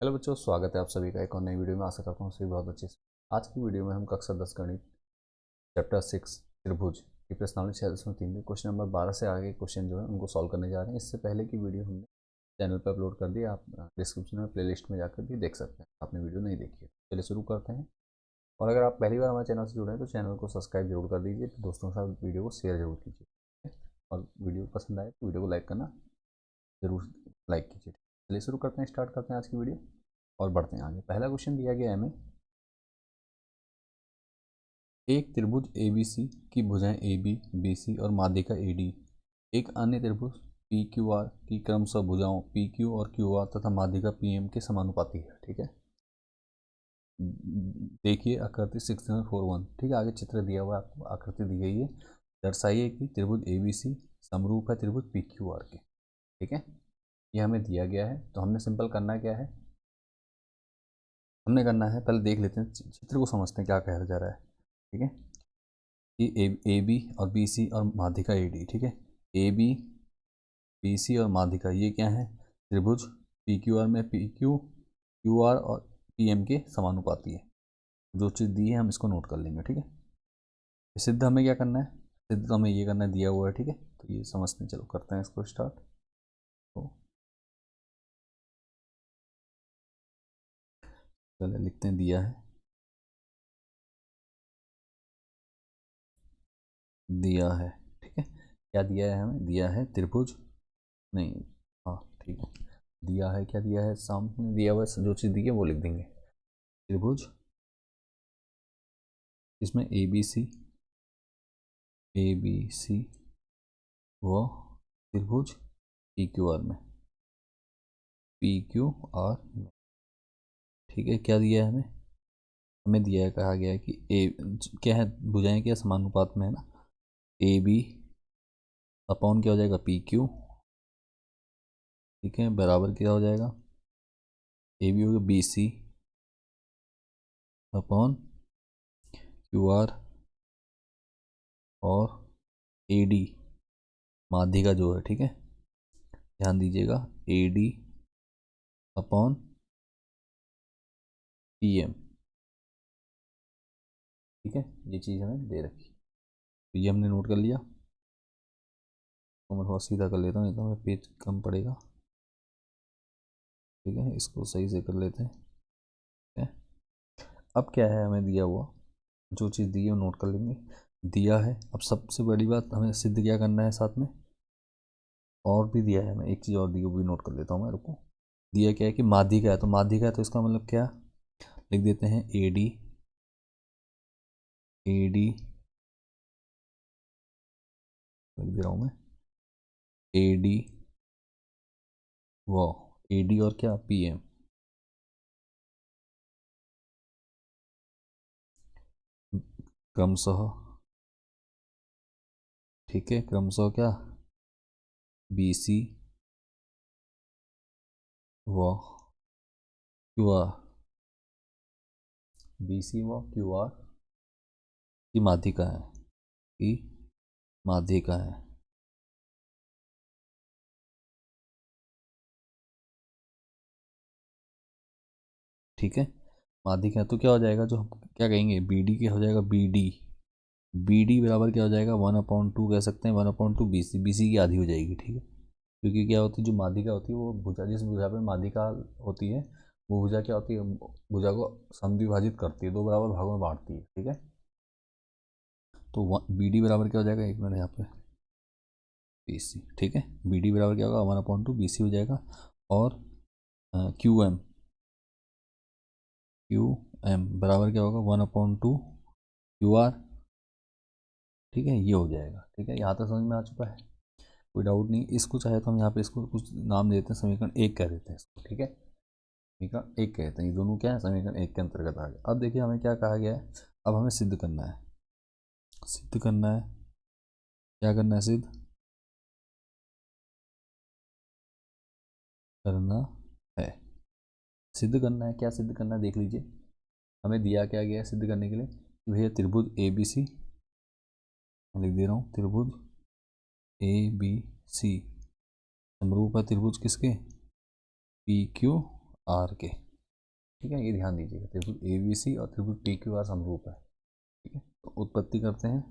Hello बच्चों, स्वागत है आप सभी का एक और नई वीडियो में। आशा करता हूँ सभी बहुत अच्छे से। आज की वीडियो में हम कक्षा 10 गणित चैप्टर 6 त्रिभुज की प्रश्नावली 6.3 में क्वेश्चन नंबर 12 से आगे क्वेश्चन जो है उनको सॉल्व करने जा रहे हैं। इससे पहले की वीडियो हमने चैनल पर अपलोड कर दी, आप डिस्क्रिप्शन में प्लेलिस्ट में जाकर भी देख सकते हैं, आपने वीडियो नहीं देखी है। चलिए शुरू करते हैं। और अगर आप पहली बार हमारे चैनल से जुड़े हैं तो चैनल को सब्सक्राइब जरूर कर दीजिए, दोस्तों के साथ वीडियो को शेयर जरूर कीजिए और वीडियो पसंद आए तो वीडियो को लाइक करना जरूर लाइक कीजिए। चलिए शुरू करते हैं, स्टार्ट करते हैं आज की वीडियो और बढ़ते हैं आगे। पहला क्वेश्चन दिया गया है हमें, एक त्रिभुज ABC की भुजाएं AB, BC और माध्यिका AD एक अन्य त्रिभुज PQR की क्रमशः भुजाओं PQ और QR तथा माध्यिका PM के समानुपाती है। ठीक है, देखिए आकृति 6.41। ठीक है, आगे चित्र दिया हुआ है आपको, आकृति दी गई है। दर्शाइए कि त्रिभुज ABC समरूप है त्रिभुज PQR के। ठीक है, ये हमें दिया गया है। तो हमने सिंपल करना क्या है, हमने करना है, पहले देख लेते हैं चित्र को, समझते हैं क्या कहा जा रहा है। ठीक है, ये ए बी और बी सी और माध्यिका ए डी। ठीक है, ए बी बी सी और माध्यिका ये क्या है, त्रिभुज पी क्यू आर में पी क्यू क्यू आर और पी एम के समानुपाती है। जो चीज़ दी है हम इसको नोट कर लेंगे। ठीक है, सिद्ध हमें क्या करना है, सिद्ध तो हमें ये करना दिया हुआ है। ठीक है, तो ये समझते हैं, चलो करते हैं इसको स्टार्ट। तो चले लिखते हैं, दिया है, दिया है। ठीक है, क्या दिया है हमें, दिया है त्रिभुज, नहीं, हाँ ठीक है, दिया है, क्या दिया है, सामने दिया हुआ जो चीज़ दी है वो लिख देंगे। त्रिभुज इसमें ए बी सी व त्रिभुज पी क्यू आर में पी क्यू आर में। ठीक है, क्या दिया है हमें, हमें दिया है, कहा गया है कि ए क्या है, भुजाएं क्या समानुपात में है ना, ए बी अपॉन क्या हो जाएगा पी क्यू। ठीक है, बराबर क्या हो जाएगा, ए बी हो गया B C upon Q R और ए डी माध्यिका जो है। ठीक है, ध्यान दीजिएगा, A D upon P M. ठीक है, ये चीज़ हमें दे रखी, तो ये हमने नोट कर लिया। तो मैं थोड़ा सीधा कर लेता हूँ, नहीं तो हमें पेज कम पड़ेगा। ठीक है, इसको सही से कर लेते हैं। ठीक है, अब क्या है हमें दिया हुआ, जो चीज़ दी है वो नोट कर लेंगे, दिया है। अब सबसे बड़ी बात, हमें सिद्ध क्या करना है साथ में, और भी दिया है हमें, एक चीज़ और दी, वो भी नोट कर लेता हूँ मैं, रुको। दिया क्या है कि माध्यिका है, तो माध्यिका है तो इसका मतलब क्या, लिख देते हैं ए डी, ए डी लिख दे रहा हूँ मैं, ए डी वो ए डी और क्या पी एम। क्रमशः, ठीक है, क्रमशः क्या बी सी व क्यू आर, बी सी व क्यू आर की माध्यिका है, की माध्यिका है। ठीक है, माध्यिका है तो क्या हो जाएगा, जो हम क्या कहेंगे बी डी, क्या हो जाएगा बी डी, बी डी बराबर क्या हो जाएगा 1/2 कह सकते हैं, 1/2 बी सी, बी सी की आधी हो जाएगी। ठीक है, क्योंकि क्या होती है, जो माध्यिका होती है वो भुजा, जिस भुजा पे माध्यिका होती है वो भुजा क्या होती है, भुजा को समद्विभाजित करती है, दो बराबर भागों में बांटती है। ठीक है, तो बी डी बराबर क्या हो जाएगा, एक मिनट यहाँ पे, बी सी। ठीक है, बी डी बराबर क्या होगा 1/2 बी सी हो जाएगा, और क्यू एम, क्यू एम बराबर क्या होगा 1/2 क्यू आर। ठीक है, ये हो जाएगा। ठीक है, यहाँ तक समझ में आ चुका है, कोई डाउट नहीं। इसको चाहे तो हम यहाँ पे इसको कुछ नाम देते हैं, समीकरण 1 कह देते हैं इसको। ठीक है, समीकरण 1 कहते हैं, ये दोनों क्या है, समीकरण 1 के अंतर्गत आ गया। अब देखिए हमें क्या कहा गया है, अब हमें सिद्ध करना है, सिद्ध करना है, क्या करना है, सिद्ध करना है, सिद्ध करना है। क्या सिद्ध करना है देख लीजिए, हमें दिया क्या गया है सिद्ध करने के लिए, कि भैया त्रिभुज ए बी सी, लिख दे रहा हूँ, त्रिभुज ए बी सी समरूप है त्रिभुज किसके, पी क्यू आर के। ठीक है, ये ध्यान दीजिएगा, त्रिभुज ABC और त्रिभुज PQR समरूप है। ठीक है, तो उत्पत्ति करते हैं,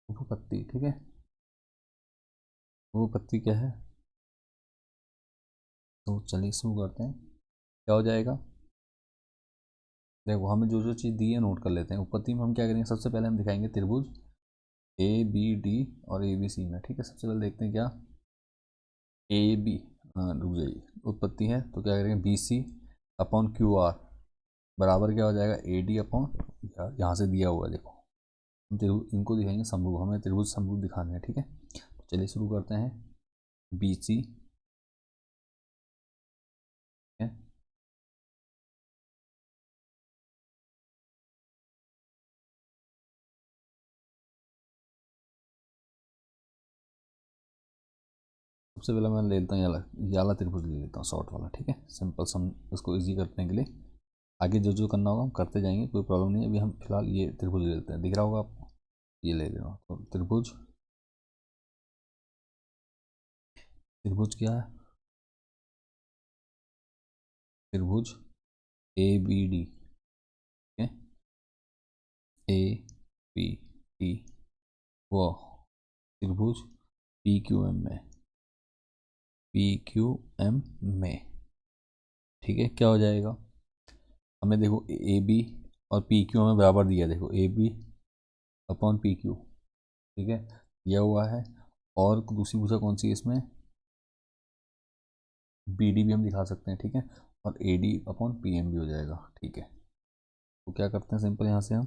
उपपत्ति। ठीक है, उपपत्ति क्या है, तो चलिए शुरू करते हैं। क्या हो जाएगा, देखो हमें जो जो चीज़ दी है नोट कर लेते हैं। उपपत्ति में हम क्या करेंगे, सबसे पहले हम दिखाएंगे त्रिभुज ABD और ABC में। ठीक है, सबसे पहले देखते हैं क्या, AB, रुक जाइए, उत्पत्ति है तो क्या करेंगे, BC अपॉन QR बराबर क्या हो जाएगा, AD अपॉन, यहाँ से दिया हुआ है देखो, हम त्रिभुज इनको दिखाएंगे समरूप, हमें त्रिभुज समरूप दिखाने हैं। ठीक है, तो चलिए शुरू करते हैं। BC है, सबसे पहले मैं ले लेता हूँ याला त्रिभुज ले लेता हूँ, शॉर्ट वाला। ठीक है, सिंपल सम, इसको इजी करने के लिए आगे जो जो करना होगा हम करते जाएंगे, कोई प्रॉब्लम नहीं है। अभी हम फिलहाल ये त्रिभुज ले लेते हैं, दिख रहा होगा आपको, ये ले लेना। तो त्रिभुज, त्रिभुज क्या है, त्रिभुज ABD, ठीक है, ABD वो त्रिभुज PQM में, PQM में। ठीक है, क्या हो जाएगा, हमें देखो AB और PQ में बराबर दिया, देखो AB अपॉन PQ। ठीक है, दिया हुआ है, और दूसरी भुजा कौन सी है इसमें, BD भी हम दिखा सकते हैं। ठीक है, और AD अपॉन PM भी हो जाएगा। ठीक है, तो क्या करते हैं, सिंपल यहाँ से हम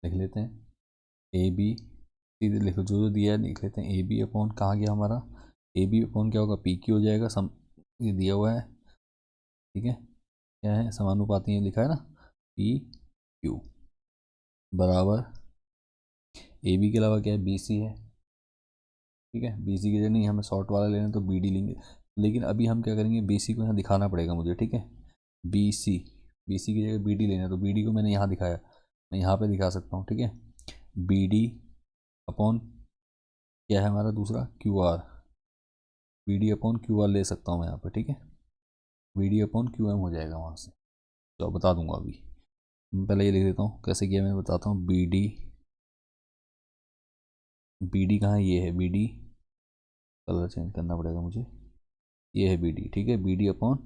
लिख लेते हैं AB, सीधे लिखो जो जो दिया है लिख लेते हैं। AB अपॉन कहाँ गया हमारा, AB अपॉन क्या होगा, PQ हो जाएगा, ये दिया हुआ है। ठीक है, क्या है, समानुपाती है लिखा है ना, PQ बराबर AB के अलावा क्या है, BC है। ठीक है, BC की जगह नहीं, हमें शॉर्ट वाला लेना तो BD लेंगे, लेकिन अभी हम क्या करेंगे, BC को यहाँ दिखाना पड़ेगा मुझे। ठीक है, BC की जगह BD लेना, तो BD को मैंने यहाँ दिखाया, मैं यहाँ पे दिखा सकता हूँ। ठीक है, BD अपॉन क्या है हमारा दूसरा, QR, BD अपॉन QR ले सकता हूँ मैं यहाँ पे। ठीक है, BD अपॉन QM हो जाएगा वहाँ से, तो बता दूंगा अभी। मैं पहले ये लिख देता हूँ, कैसे किया मैं बताता हूँ। BD कहाँ है, ये है BD, कलर चेंज करना पड़ेगा मुझे, ये है BD। ठीक है, BD अपॉन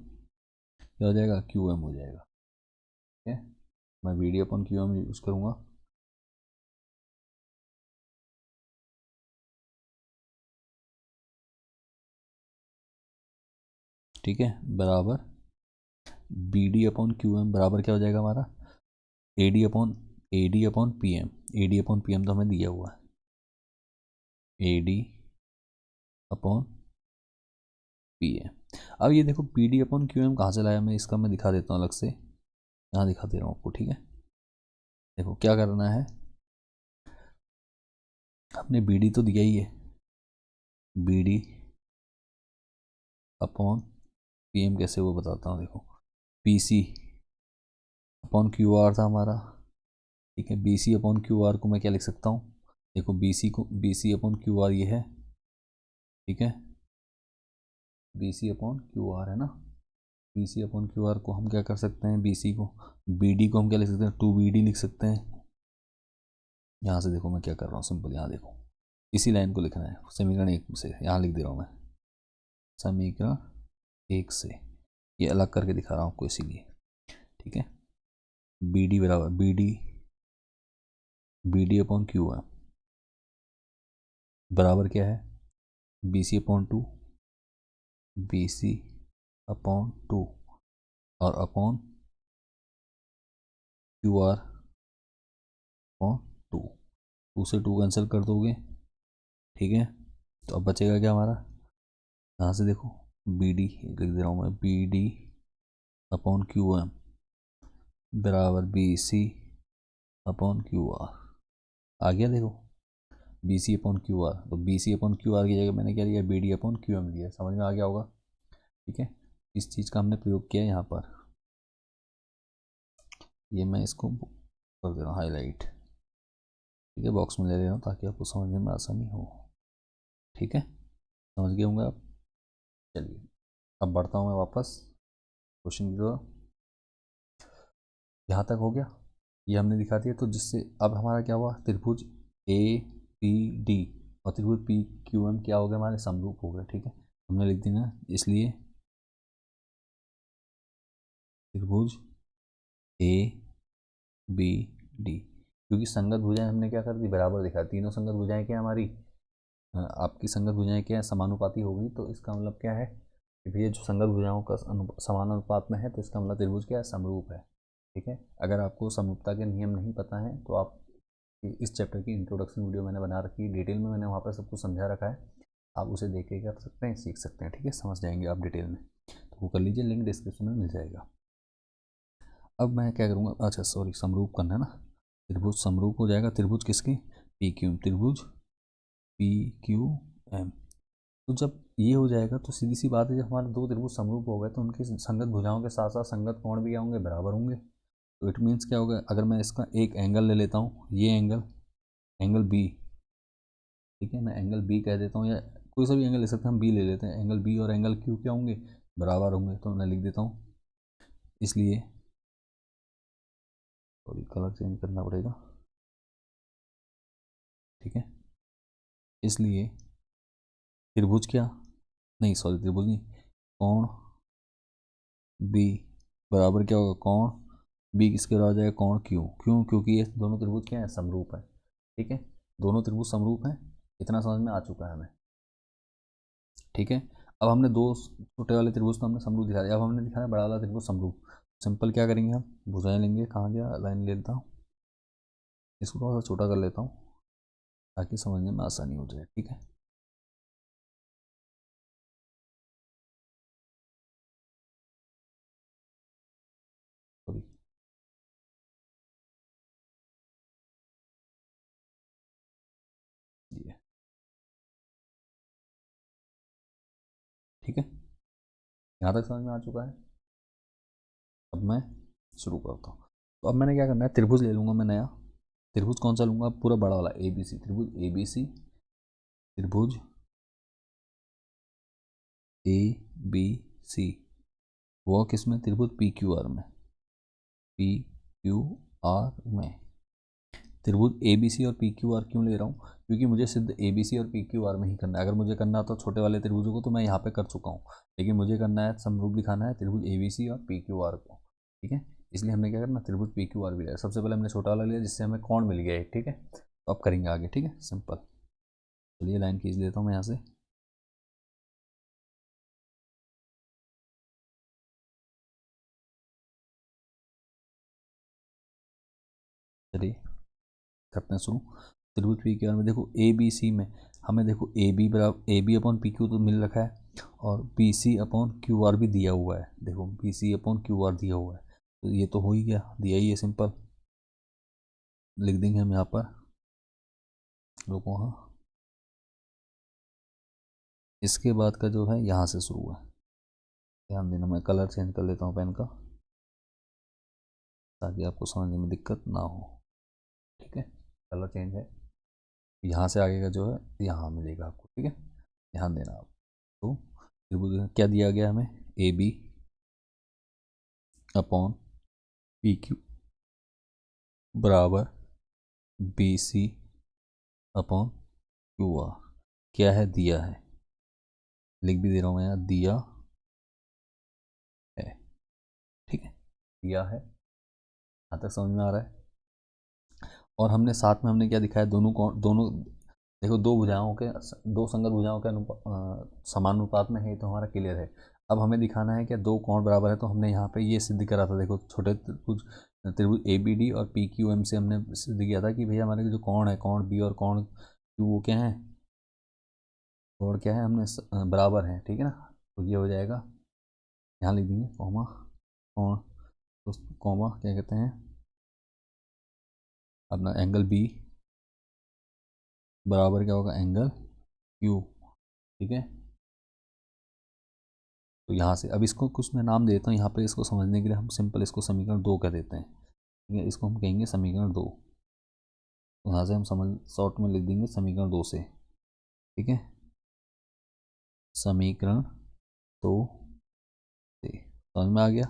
क्या हो जाएगा, QM हो जाएगा। ठीक है, मैं BD अपॉन QM यूज़ करूँगा। ठीक है, बराबर BD अपॉन QM बराबर क्या हो जाएगा हमारा, AD upon PM। AD upon PM तो हमें दिया हुआ है, AD अपॉन PM। अब ये देखो BD अपॉन QM कहाँ से लाया मैं, इसका मैं दिखा देता हूँ अलग से, यहाँ दिखा दे रहा हूँ आपको। ठीक है, देखो क्या करना है, हमने BD तो दिया ही है, BD अपॉन PM कैसे वो बताता हूँ। देखो BC अपॉन QR था हमारा। ठीक है, BC अपॉन QR को मैं क्या लिख सकता हूँ, देखो BC अपॉन QR ये है। ठीक है, BC अपॉन QR है ना, BC अपॉन QR को हम क्या कर सकते हैं, BC को, BD को हम क्या लिख सकते हैं, 2BD लिख सकते हैं। यहाँ से देखो मैं क्या कर रहा हूँ, सिंपल यहाँ देखो, इसी लाइन को लिखना है, समीकरण 1 से यहाँ लिख दे रहा हूँ मैं, समीकरण 1 से ये अलग करके दिखा रहा हूँ आपको इसीलिए। ठीक है, BD बराबर BD अपॉन QM बराबर क्या है, BC अपॉन 2, BC अपॉन 2 और अपॉन QR अपॉन 2, 2 से 2 कैंसिल कर दोगे। ठीक है, तो अब बचेगा क्या हमारा, यहाँ से देखो BD लिख दे रहा हूँ मैं, BD अपॉन QM बराबर BC अपॉन QR आ गया। देखो BC अपॉन QR, तो BC अपॉन QR की जगह मैंने क्या लिया, BD अपॉन QM लिया, समझ में आ गया होगा। ठीक है, इस चीज़ का हमने प्रयोग किया यहाँ पर, ये मैं इसको कर दे रहा हूँ हाईलाइट। ठीक है, बॉक्स में ले रहा हूँ ताकि आपको समझने में आसानी हो। ठीक है, समझ गए होंगे आप। चलिए अब बढ़ता हूँ मैं वापस क्वेश्चन की तरफ। यहाँ तक हो गया, ये हमने दिखा दिया। तो जिससे अब हमारा क्या हुआ, त्रिभुज ए पी डी और त्रिभुज पी क्यू एम क्या हो गया, हमारे समरूप हो गए। ठीक है, हमने लिख दिया, इसलिए त्रिभुज ए बी डी, क्योंकि संगत भुजाएं हमने क्या कर दी, बराबर दिखा। तीनों संगत भुजाएं क्या हमारी, आपकी संगत भुजाएं क्या है, समानुपाती होगी। तो इसका मतलब क्या है कि भैया जो संगत भुजाओं का समान अनुपात में है, तो इसका मतलब त्रिभुज क्या है, समरूप है। ठीक है, अगर आपको समरूपता के नियम नहीं पता है तो आप इस चैप्टर की इंट्रोडक्शन वीडियो मैंने बना रखी है, डिटेल में मैंने वहाँ पर सब कुछ समझा रखा है, आप उसे देख के कर सकते हैं, सीख सकते हैं। ठीक है, समझ जाएंगे आप डिटेल में, तो वो कर लीजिए, लिंक डिस्क्रिप्शन में मिल जाएगा। अब मैं क्या करूँगा, अच्छा सॉरी, समरूप करना है ना, त्रिभुज समरूप हो जाएगा त्रिभुज किसके, पी क्यू, त्रिभुज पी क्यू एम। तो जब ये हो जाएगा तो सीधी सी बात है, जब हमारे दो त्रिभुज समरूप हो गए तो उनकी संगत भुजाओं के साथ साथ संगत कोण भी क्या होंगे, बराबर होंगे। तो इट मीन्स क्या होगा, अगर मैं इसका एक एंगल ले लेता हूँ, ये एंगल, एंगल बी, ठीक है, मैं एंगल बी कह देता हूँ, या कोई सा भी एंगल ले सकते हैं, हम बी ले लेते हैं। एंगल बी और एंगल क्यू क्या होंगे, बराबर होंगे। तो मैं लिख देता हूँ, इसलिए सॉरी कलर चेंज करना पड़ेगा। ठीक है, इसलिए त्रिभुज क्या, नहीं सॉरी त्रिभुज नहीं, कोण बी बराबर क्या होगा, कोण बी किसके बराबर हो जाएगा, कोण क्यू। क्यों, क्योंकि ये दोनों त्रिभुज क्या है, समरूप है। ठीक है, दोनों त्रिभुज समरूप हैं, इतना समझ में आ चुका है हमें। ठीक है, अब हमने दो छोटे वाले त्रिभुज तो हमने समरूप दिखा दिया, अब हमने दिखाया बड़ा वाला त्रिभुज समरूप। सिंपल क्या करेंगे हम, भुजाएं लेंगे, कहाँ गया, लाइन ले लेता हूँ, इसको थोड़ा सा छोटा कर लेता हूँ ताकि समझने में आसानी हो जाए। ठीक है, सॉरी, ये ठीक है, यहाँ तक समझ में आ चुका है। अब मैं शुरू करता हूँ। तो अब मैंने क्या करना है, त्रिभुज ले लूँगा मैं नया। त्रिभुज कौन सा लूँगा, पूरा बड़ा वाला ए बी सी, त्रिभुज ए बी सी, त्रिभुज ए बी सी, वो किस में, त्रिभुज पी क्यू आर में, पी क्यू आर में। त्रिभुज ए बी सी और पी क्यू आर क्यों ले रहा हूँ, क्योंकि मुझे सिर्फ ए बी सी और पी क्यू आर में ही करना है। अगर मुझे करना तो छोटे वाले त्रिभुजों को तो मैं यहाँ पे कर चुका हूँ, लेकिन मुझे करना है समरूप दिखाना है त्रिभुज ए बी सी और पी क्यू आर को। ठीक है, इसलिए हमने क्या करना, त्रिभुज पी क्यू आर भी लिया। सबसे पहले हमने छोटा वाला लिया जिससे हमें कोण मिल गया एक। ठीक है, तो अब करेंगे आगे। ठीक है, सिंपल, चलिए लाइन खींच लेता हूँ मैं यहाँ से। चलिए करते हैं शुरू। त्रिभुज पी क्यू आर में देखो, ए बी सी में हमें देखो ए बी बराबर A B upon P Q तो मिल रखा है, और B C upon Q R भी दिया हुआ है। देखो B C upon Q R दिया हुआ है, तो ये तो हो ही गया, दिया ही है, सिंपल लिख देंगे हम यहाँ पर। रुको हाँ, इसके बाद का जो है यहाँ से शुरू है, ध्यान देना। मैं कलर चेंज कर लेता हूँ पेन का, ताकि आपको समझने में दिक्कत ना हो। ठीक है, कलर चेंज है, यहाँ से आगे का जो है यहाँ मिलेगा आपको। ठीक है, ध्यान देना आप। तो त्रिभुज क्या दिया गया हमें, A B upon P Q बराबर B C upon Q R, क्या है, दिया है, लिख भी दे रहा हूँ मैं यहाँ, दिया है। ठीक है, दिया है, यहाँ तक समझ में आ रहा है। और हमने साथ में हमने क्या दिखाया, दोनों देखो, दो भुजाओं के, दो संगत भुजाओं के समानुपात में है, तो हमारा क्लियर है। अब हमें दिखाना है कि दो कोण बराबर है, तो हमने यहाँ पे ये सिद्ध करा था। देखो छोटे त्रिभुज, त्रिभुज ए बी डी और पी क्यू एम से हमने सिद्ध किया था कि भैया हमारे जो कोण है, कोण बी और कोण क्यू, वो क्या है, कोण क्या है, हमने बराबर है। ठीक है ना, तो ये हो जाएगा, यहाँ लिख देंगे कॉमा, कोण, तो कॉमा क्या कहते हैं, अपना एंगल बी बराबर क्या होगा, एंगल क्यू। ठीक है, तो यहाँ से अब इसको कुछ मैं नाम देता हूँ यहाँ पे, इसको समझने के लिए हम सिंपल इसको समीकरण 2 कह देते हैं। ठीक है, इसको हम कहेंगे समीकरण 2, यहाँ से हम समझ शॉर्ट में लिख देंगे समीकरण 2 से। ठीक है, समीकरण तो से। समझ में आ गया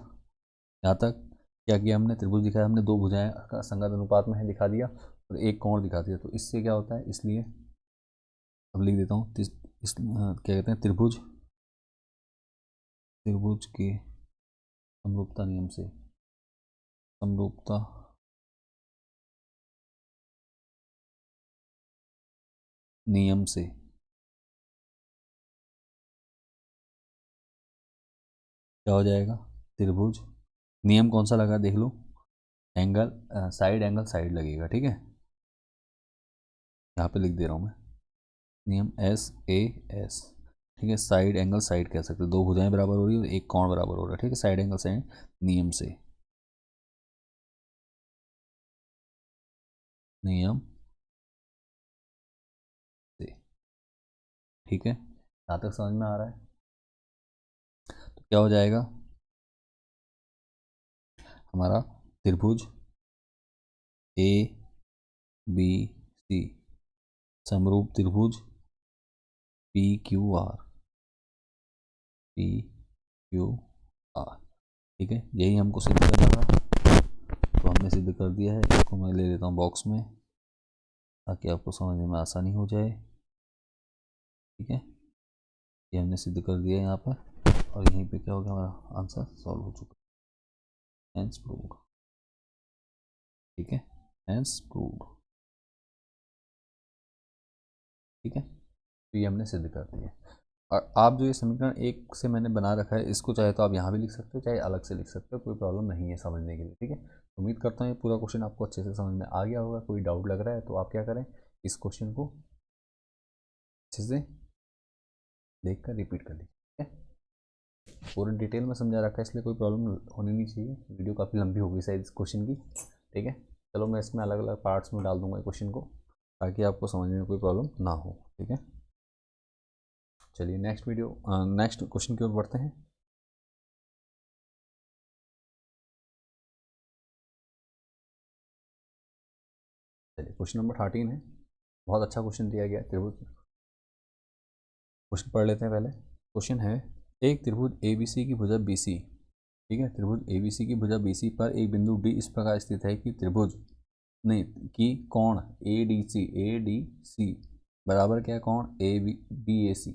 यहाँ तक? क्या किया हमने? त्रिभुज दिखाया हमने, दो भुजाएं का संगत अनुपात में है दिखा दिया, और एक कोण दिखा दिया। तो इससे क्या होता है, इसलिए अब लिख देता हूँ क्या कहते हैं, त्रिभुज के समरूपता नियम से, समरूपता नियम से क्या हो जाएगा, त्रिभुज, नियम कौन सा लगा देख लो, एंगल साइड, एंगल साइड लगेगा, ठीक है। यहाँ पे लिख दे रहा हूँ मैं, नियम SAS, ठीक है। साइड एंगल साइड कह सकते हो, दो भुजाएं बराबर हो रही है और एक कोण बराबर हो रहा है, ठीक है। साइड एंगल साइड नियम से, नियम से, ठीक है। यहाँ तक समझ में आ रहा है? तो क्या हो जाएगा हमारा, त्रिभुज ABC समरूप त्रिभुज PQR, ठीक है। यही हमको सिद्ध करना था, तो हमने सिद्ध कर दिया है। इसको मैं ले लेता हूँ बॉक्स में ताकि आपको समझने में आसानी हो जाए, ठीक है। ये हमने सिद्ध कर दिया है यहाँ पर, और यहीं पे क्या हो गया, हमारा आंसर सॉल्व हो चुका है, हेंस प्रूव्ड, ठीक है, हेंस प्रूव्ड, ठीक है। तो ये हमने सिद्ध कर दिया। और आप जो ये समीकरण एक से मैंने बना रखा है, इसको चाहे तो आप यहाँ भी लिख सकते हो, चाहे अलग से लिख सकते हो, कोई प्रॉब्लम नहीं है समझने के लिए, ठीक है। उम्मीद करता हूँ ये पूरा क्वेश्चन आपको अच्छे से समझ में आ गया होगा। कोई डाउट लग रहा है तो आप क्या करें, इस क्वेश्चन को अच्छे से देख कर रिपीट कर लीजिए, ठीक है। पूरे डिटेल में समझा रखा है, इसलिए कोई प्रॉब्लम होनी नहीं चाहिए। वीडियो काफ़ी लंबी होगी शायद इस क्वेश्चन की, ठीक है। चलो मैं इसमें अलग अलग पार्ट्स में डाल दूंगा क्वेश्चन को, ताकि आपको समझने में कोई प्रॉब्लम ना हो, ठीक है। चलिए नेक्स्ट क्वेश्चन की ओर बढ़ते हैं। चलिए क्वेश्चन नंबर 13 है, बहुत अच्छा क्वेश्चन दिया गया है त्रिभुज। क्वेश्चन पढ़ लेते हैं पहले। क्वेश्चन है, एक त्रिभुज ABC की भुजा BC, ठीक है। त्रिभुज ABC की भुजा BC पर एक बिंदु D इस प्रकार स्थित है कि त्रिभुज नहीं कि कोण ADC बराबर क्या है, कोण BAC,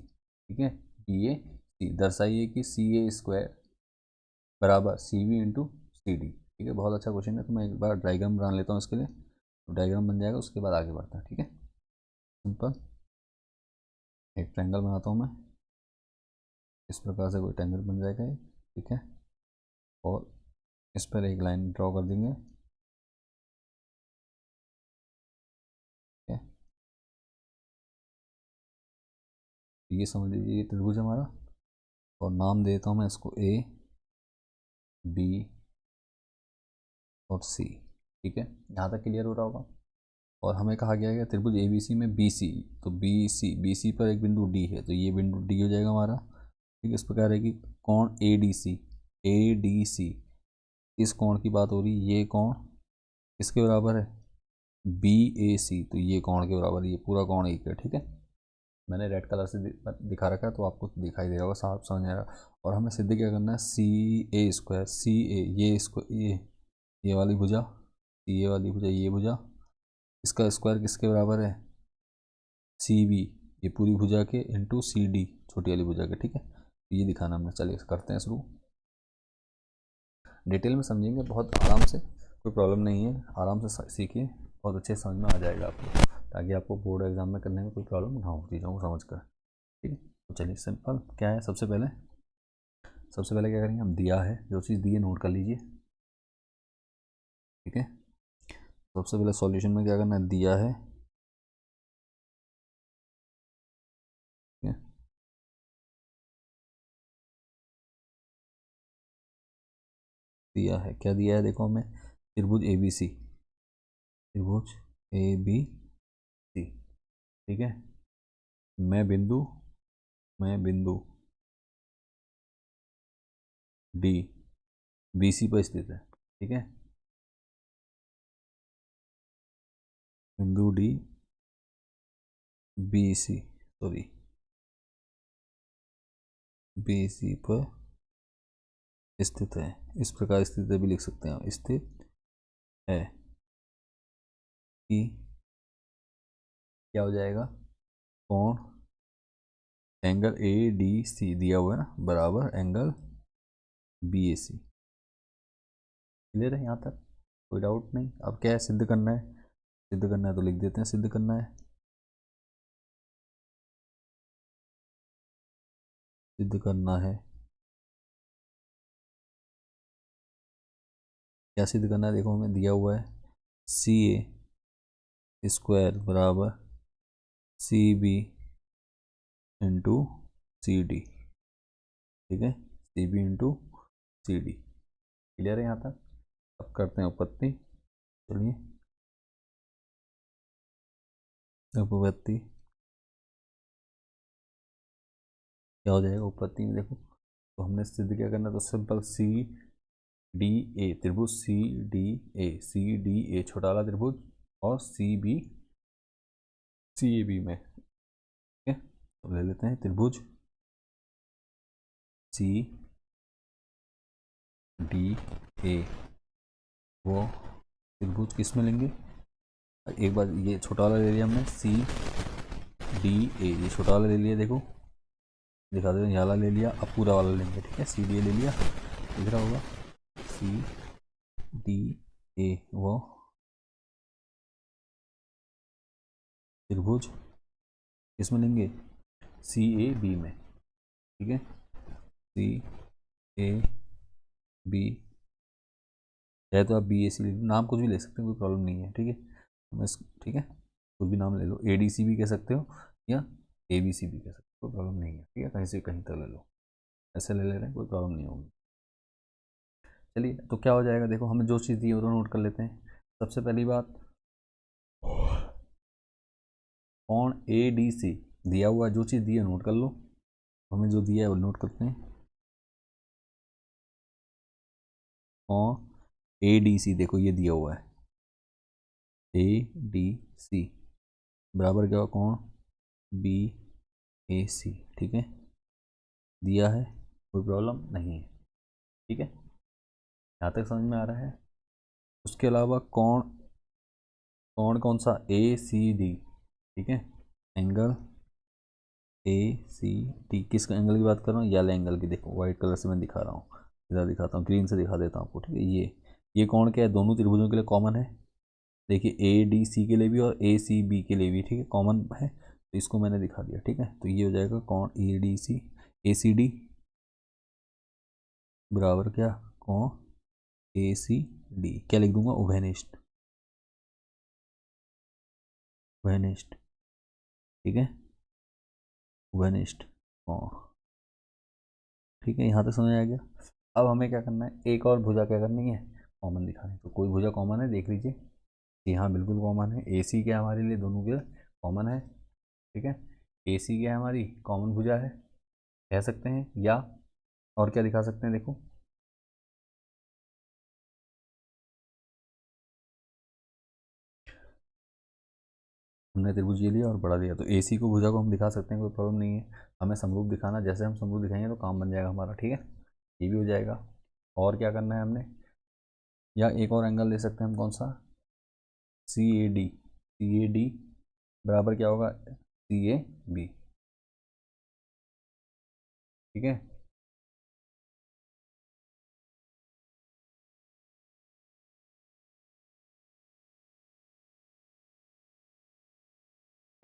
ठीक है, BAC दर्शाइए कि CA² बराबर CB इंटू CD, ठीक है। बहुत अच्छा क्वेश्चन है, तो मैं एक बार डायग्राम बना लेता हूँ इसके लिए, तो डायग्राम बन जाएगा, उसके बाद आगे बढ़ता है, ठीक है। सिंपल एक ट्रायंगल बनाता हूँ मैं, इस प्रकार से कोई ट्रायंगल बन जाएगा ये, ठीक है। और इस पर एक लाइन ड्रॉ कर देंगे, ठीक है। ये समझ लीजिए ये त्रिभुज हमारा, और नाम देता हूँ मैं इसको A B और C, ठीक है। यहाँ तक क्लियर हो रहा होगा। और हमें कहा गया है कि त्रिभुज ABC में BC, तो BC पर एक बिंदु D है, तो ये बिंदु D हो जाएगा हमारा, ठीक है। इस प्रकार है कि कोण ADC, इस कोण की बात हो रही है, ये कोण किसके बराबर है, BAC, तो ये कोण के बराबर, ये पूरा कोण एक है, ठीक है। मैंने रेड कलर से दिखा रखा है, तो आपको दिखाई दे रहा होगा, साफ समझ आ रहा। और हमें सिद्ध क्या करना है, CA ये इसको ये वाली भुजा, CA वाली भुजा, ये भुजा, इसका स्क्वायर किसके बराबर है, CB, ये पूरी भुजा के इंटू CD छोटी वाली भुजा के, ठीक है। ये दिखाना हमने, चलिए करते हैं शुरू। डिटेल में समझेंगे बहुत आराम से, कोई प्रॉब्लम नहीं है, आराम से सीखिए, बहुत अच्छे समझ में आ जाएगा आपको, ताकि आपको बोर्ड एग्जाम में करने में कोई प्रॉब्लम ना हो चीज़ों को समझ कर, ठीक है। तो चलिए सिंपल क्या है, सबसे पहले क्या करेंगे हम, दिया है जो चीज़ दी है नोट कर लीजिए, ठीक है। सबसे पहले सॉल्यूशन में क्या करना है, दिया है, ठीक है। दिया है, क्या दिया है देखो हमें, त्रिभुज ABC, त्रिभुज ABC, ठीक है। मैं बिंदु D BC पर स्थित है, ठीक है। बिंदु D BC, सॉरी BC पर स्थित है। इस प्रकार स्थित भी लिख सकते हैं, स्थित है कि क्या हो जाएगा, कोण एंगल ADC दिया हुआ है ना, बराबर एंगल BAC। क्लियर है यहाँ तक, कोई डाउट नहीं। अब क्या है, सिद्ध करना है। सिद्ध करना है तो लिख देते हैं, सिद्ध करना है। सिद्ध करना है, क्या सिद्ध करना है, देखो हमें दिया हुआ है CA स्क्वायर बराबर CB इंटू CD। ठीक है, CB इंटू CD। क्लियर है यहाँ तक। अब करते हैं उपपत्ति। चलिए उपपत्ति क्या हो जाएगा उपपत्ति में, देखो तो हमने सिद्ध क्या करना, तो सिंपल CDA त्रिभुज, CDA छोटा वाला त्रिभुज और CB CAB में। ठीक है, तो ले लेते हैं त्रिभुज CDA, वो त्रिभुज किस में लेंगे, एक बार ये छोटा वाला ले लिया हमने CDA, ये छोटा वाला ले लिया, देखो दिखा देते हैं, ये वाला ले लिया। अब पूरा वाला लेंगे। ठीक है, CDA ले लिया, दिख रहा होगा CDA, वो त्रिभुज किस में लेंगे, CAB में। ठीक है, CAB, चाहे तो आप BAC नाम कुछ भी ले सकते हैं, कोई प्रॉब्लम नहीं है। ठीक है, ठीक है, कुछ भी नाम ले लो, ADC भी कह सकते हो या ABC भी कह सकते हो, कोई प्रॉब्लम नहीं है। ठीक है, कहीं से कहीं तक ले लो, ऐसे ले रहे हैं, कोई प्रॉब्लम नहीं होगी। चलिए, तो क्या हो जाएगा, देखो हमें जो चीज़ दी है वो नोट कर लेते हैं। सबसे पहली बात, कोण ADC दिया हुआ, जो चीज़ दी है नोट कर लो। हमें जो दिया है वो नोट करते हैं। कोण ADC, देखो ये दिया हुआ है ADC बराबर क्या हुआ, कोण BAC। ठीक है, दिया है, कोई प्रॉब्लम नहीं है। ठीक है, यहाँ तक समझ में आ रहा है। उसके अलावा कोण, कोण कौन सा, ACD। ठीक है, एंगल ACD, किस एंगल की बात कर रहा हूँ, यल एंगल की। देखो व्हाइट कलर से मैं दिखा रहा हूँ, इधर दिखाता हूँ, ग्रीन से दिखा देता हूँ आपको। ठीक है, ये कोण क्या है, दोनों त्रिभुजों के लिए कॉमन है। देखिए ADC के लिए भी और ACB के लिए भी, ठीक है, कॉमन है, तो इसको मैंने दिखा दिया। ठीक है, तो ये हो जाएगा कोण ADC ACD बराबर क्या, कोण ACD, क्या लिख दूंगा, उभयनिष्ठ। उभयनिष्ठ, ठीक है, उभयनिष्ठ कोण। ठीक है, यहाँ तक समझ आ गया। अब हमें क्या करना है, एक और भुजा क्या करनी है, कॉमन दिखानी। तो कोई भुजा कॉमन है, देख लीजिए। जी हाँ, बिल्कुल कॉमन है। AC क्या हमारे लिए, दोनों के कॉमन है। ठीक है, AC क्या है, हमारी कॉमन भुजा है, कह सकते हैं। या और क्या दिखा सकते हैं, देखो हमने त्रिभुज ये लिया और बढ़ा दिया, तो AC को भुजा को हम दिखा सकते हैं, कोई प्रॉब्लम नहीं है। हमें समरूप दिखाना, जैसे हम समरूप दिखाएंगे तो काम बन जाएगा हमारा। ठीक है, ये भी हो जाएगा। और क्या करना है हमने, या एक और एंगल ले सकते हैं हम, कौन सा, CAD बराबर क्या होगा, CAB। ठीक है,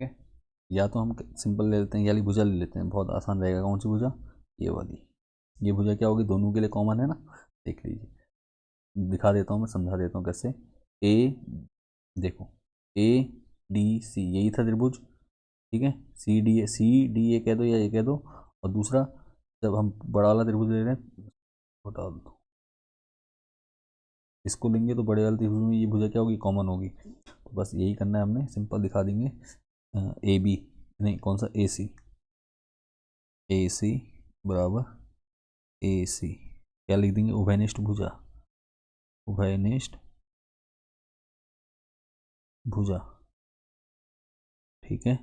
ठीक है, या तो हम सिंपल ले लेते हैं, या वाली भुजा ले लेते हैं, बहुत आसान रहेगा। कौन सी भुजा, ये वाली। ये भुजा क्या होगी, दोनों के लिए कॉमन है ना, देख लीजिए, दिखा देता हूँ, मैं समझा देता हूँ कैसे। ए, देखो ADC यही था त्रिभुज। ठीक है, CDA कह दो या ये कह दो। और दूसरा, जब हम बड़ा वाला त्रिभुज ले रहे हैं, छोटा इसको लेंगे तो बड़े वाले त्रिभुज में ये भुजा क्या होगी, कॉमन होगी। तो बस यही करना है हमने, सिंपल दिखा देंगे। AB नहीं, कौन सा, AC बराबर AC, क्या लिख देंगे, उभयनिष्ठ भुजा। उभयनिष्ठ भुजा, ठीक है,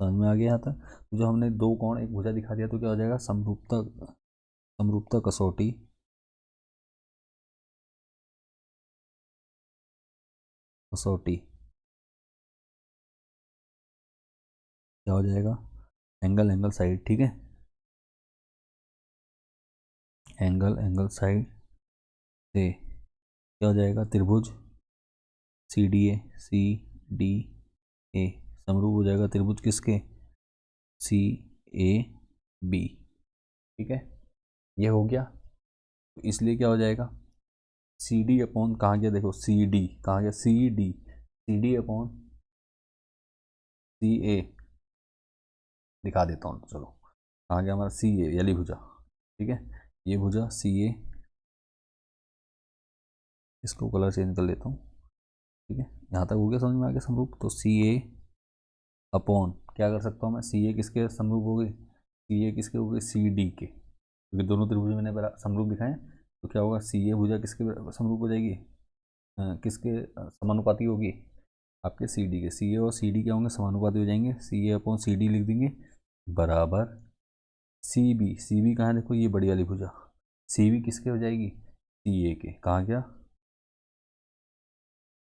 समझ में आ गया यहाँ तक। तो जो हमने दो कोण एक भुजा दिखा दिया तो क्या हो जाएगा, समरूपता, समरूपता कसौटी, कसौटी क्या हो जाएगा, एंगल एंगल साइड, ठीक है, एंगल एंगल साइड से क्या हो जाएगा, त्रिभुज C D A, C D A समरूप हो जाएगा त्रिभुज किसके, सी ए बी, ठीक है, ये हो गया। तो इसलिए क्या हो जाएगा, सी डी अपॉन कहाँ गया, देखो सी डी कहाँ गया, सी डी अपॉन सी ए दिखा देता हूँ, चलो कहाँ गया हमारा, सी ए याली भुजा, ठीक है, ये भुजा सी ए, इसको कलर चेंज कर लेता हूँ, ठीक है, यहाँ तक हो गया, समझ में आ गया समरूप। तो सी ए अपॉन क्या कर सकता हूँ मैं, सी ए किसके समरूप हो गई, सी ए किसके हो गई, सी डी के, क्योंकि दोनों त्रिभुज मैंने समरूप दिखाए, तो क्या होगा, सी ए भुजा किसके समरूप हो जाएगी, किसके समानुपाती होगी, आपके सी डी के, सी ए और सी डी क्या होंगे, समानुपाती हो जाएंगे, सी ए अपॉन सी डी लिख देंगे बराबर सी बी कहाँ है, देखो ये बड़ी वाली भुजा, सी बी किसके हो जाएगी, सी ए के, कहाँ गया,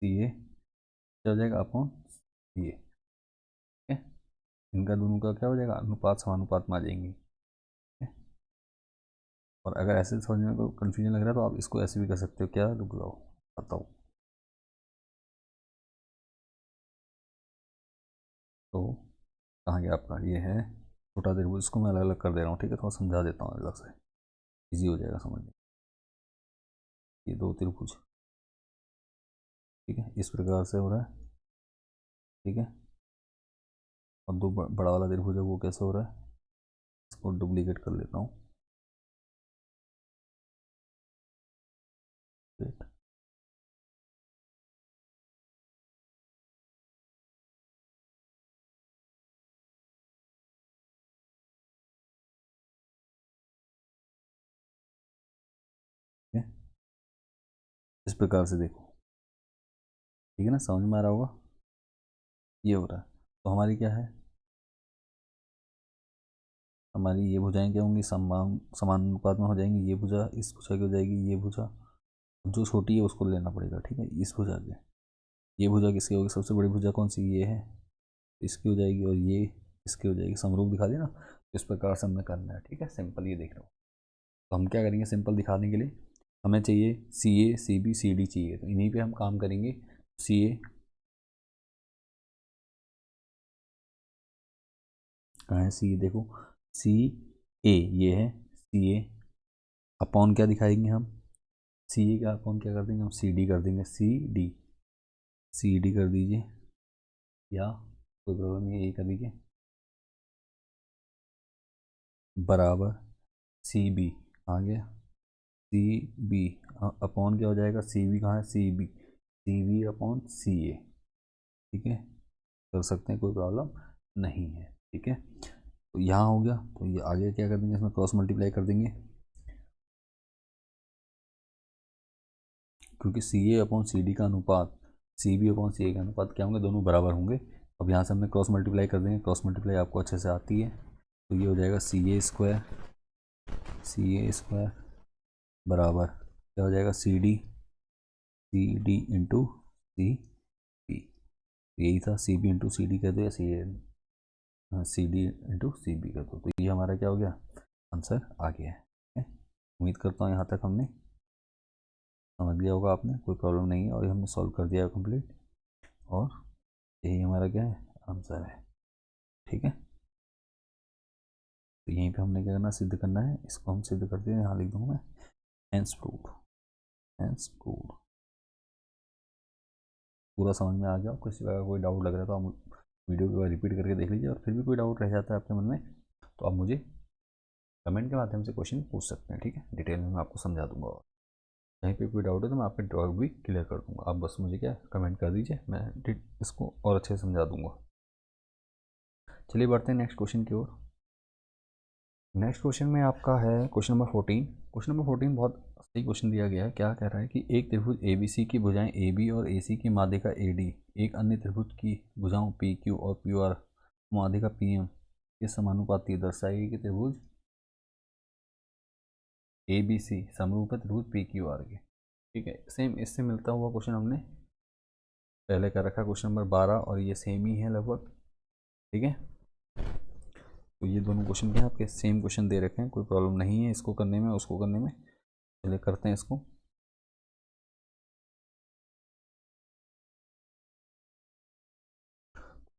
सी ए क्या हो जाएगा अपॉन सी ए, ठीक है, इनका दोनों का क्या हो जाएगा, अनुपात समानुपात में आ जाएंगे, ठीक है। और अगर ऐसे समझने में कोई कन्फ्यूजन लग रहा है तो आप इसको ऐसे भी कर सकते हो, क्या, रुक जाओ बताओ, तो कहाँ गया आपका, ये है छोटा त्रिभुज, इसको मैं अलग अलग कर दे रहा हूँ, ठीक है, थोड़ा समझा देता हूँ अलग से, इजी हो जाएगा समझने, ये दो त्रिभुज, ठीक है, इस प्रकार से हो रहा है, ठीक है, और दो बड़ा वाला त्रिभुज है वो कैसे हो रहा है, इसको डुप्लीकेट कर लेता हूँ, ठीक है, इस प्रकार से देखो, ठीक है ना, समझ में आ रहा होगा, ये हो रहा है। तो हमारी क्या है, हमारी ये भुजाएं क्या होंगी, समान समान अनुपात में हो जाएंगी, ये भुजा इस भुजा की हो जाएगी, ये भुजा जो छोटी है उसको लेना पड़ेगा, ठीक है, इस भुजा के, ये भुजा किसकी होगी, सबसे बड़ी भुजा कौन सी, ये है, इसकी हो जाएगी, और ये इसकी हो जाएगी, समरूप दिखा दिया ना, इस प्रकार से हमें करना है, ठीक है, सिंपल ये देख रहा हूँ। तो हम क्या करेंगे, सिंपल दिखाने के लिए हमें चाहिए सी ए सी बी सी डी चाहिए, तो इन्हीं पे हम काम करेंगे, सी ए कहाँ है, सी ए देखो, सी ए ये है, सी ए अपॉन क्या दिखाएंगे हम, सी ए का अपॉन क्या कर देंगे हम, सी डी कर देंगे, सी डी कर दीजिए, या कोई प्रॉब्लम नहीं है, यही कर दीजिए, बराबर सी बी आ गया, सी बी अपॉन क्या हो जाएगा, सी बी कहाँ है, सी बी अपॉन सी ए, ठीक है, कर सकते हैं, कोई प्रॉब्लम नहीं है, ठीक है। तो यहाँ हो गया, तो ये आगे क्या कर देंगे, इसमें क्रॉस मल्टीप्लाई कर देंगे, क्योंकि सी ए अपॉन सी डी का अनुपात सी बी अपॉन सी ए का अनुपात क्या होंगे, दोनों बराबर होंगे। अब यहाँ से हमने क्रॉस मल्टीप्लाई कर देंगे, क्रॉस मल्टीप्लाई आपको अच्छे से आती है, तो ये हो जाएगा सी ए स्क्वायर बराबर क्या हो जाएगा, C D into C B, यही था, C B into C D कर दो, या C D into C B कर दो, तो ये हमारा क्या हो गया, आंसर आ गया है। उम्मीद करता हूँ यहाँ तक हमने समझ लिया होगा आपने, कोई प्रॉब्लम नहीं है, और ये हमने सॉल्व कर दिया है कंप्लीट, और यही हमारा क्या है, आंसर है, ठीक है। तो यहीं पे हमने क्या करना, सिद्ध करना है, इसको हम सिद्ध करते हैं, यहाँ लिख दूँगा मैं, हेंस प्रूव्ड। पूरा समझ में आ गया, किसी का कोई डाउट लग रहा है तो आप वीडियो को रिपीट करके देख लीजिए, और फिर भी कोई डाउट रह जाता है आपके मन में तो आप मुझे कमेंट के माध्यम से क्वेश्चन पूछ सकते हैं, ठीक है, डिटेल में मैं आपको समझा दूंगा, और कहीं पे कोई डाउट है तो मैं आपके डाउट भी क्लियर कर दूंगा, आप बस मुझे क्या कमेंट कर दीजिए, मैं इसको और अच्छे से समझा दूंगा। चलिए बढ़ते हैं नेक्स्ट क्वेश्चन की ओर। नेक्स्ट क्वेश्चन में आपका है क्वेश्चन नंबर 14। क्वेश्चन नंबर 14 बहुत सही क्वेश्चन दिया गया है, क्या कह रहा है कि एक त्रिभुज ए बी सी की भुजाएं ए बी और ए सी की माध्यिका ए डी एक अन्य त्रिभुज की भुजाओं पी क्यू और पी आर माध्यिका पी एम किस समानुपाती दर्शाएगी कि त्रिभुज ए बी सी समरूप है त्रिभुज पी क्यू आर के। ठीक है, सेम इससे मिलता हुआ क्वेश्चन हमने पहले कर रखा क्वेश्चन नंबर 12 और ये सेम ही है लगभग। ठीक है, तो ये दोनों क्वेश्चन क्या आपके सेम क्वेश्चन दे रखे हैं, कोई प्रॉब्लम नहीं है इसको करने में उसको करने में। चलिए करते हैं इसको।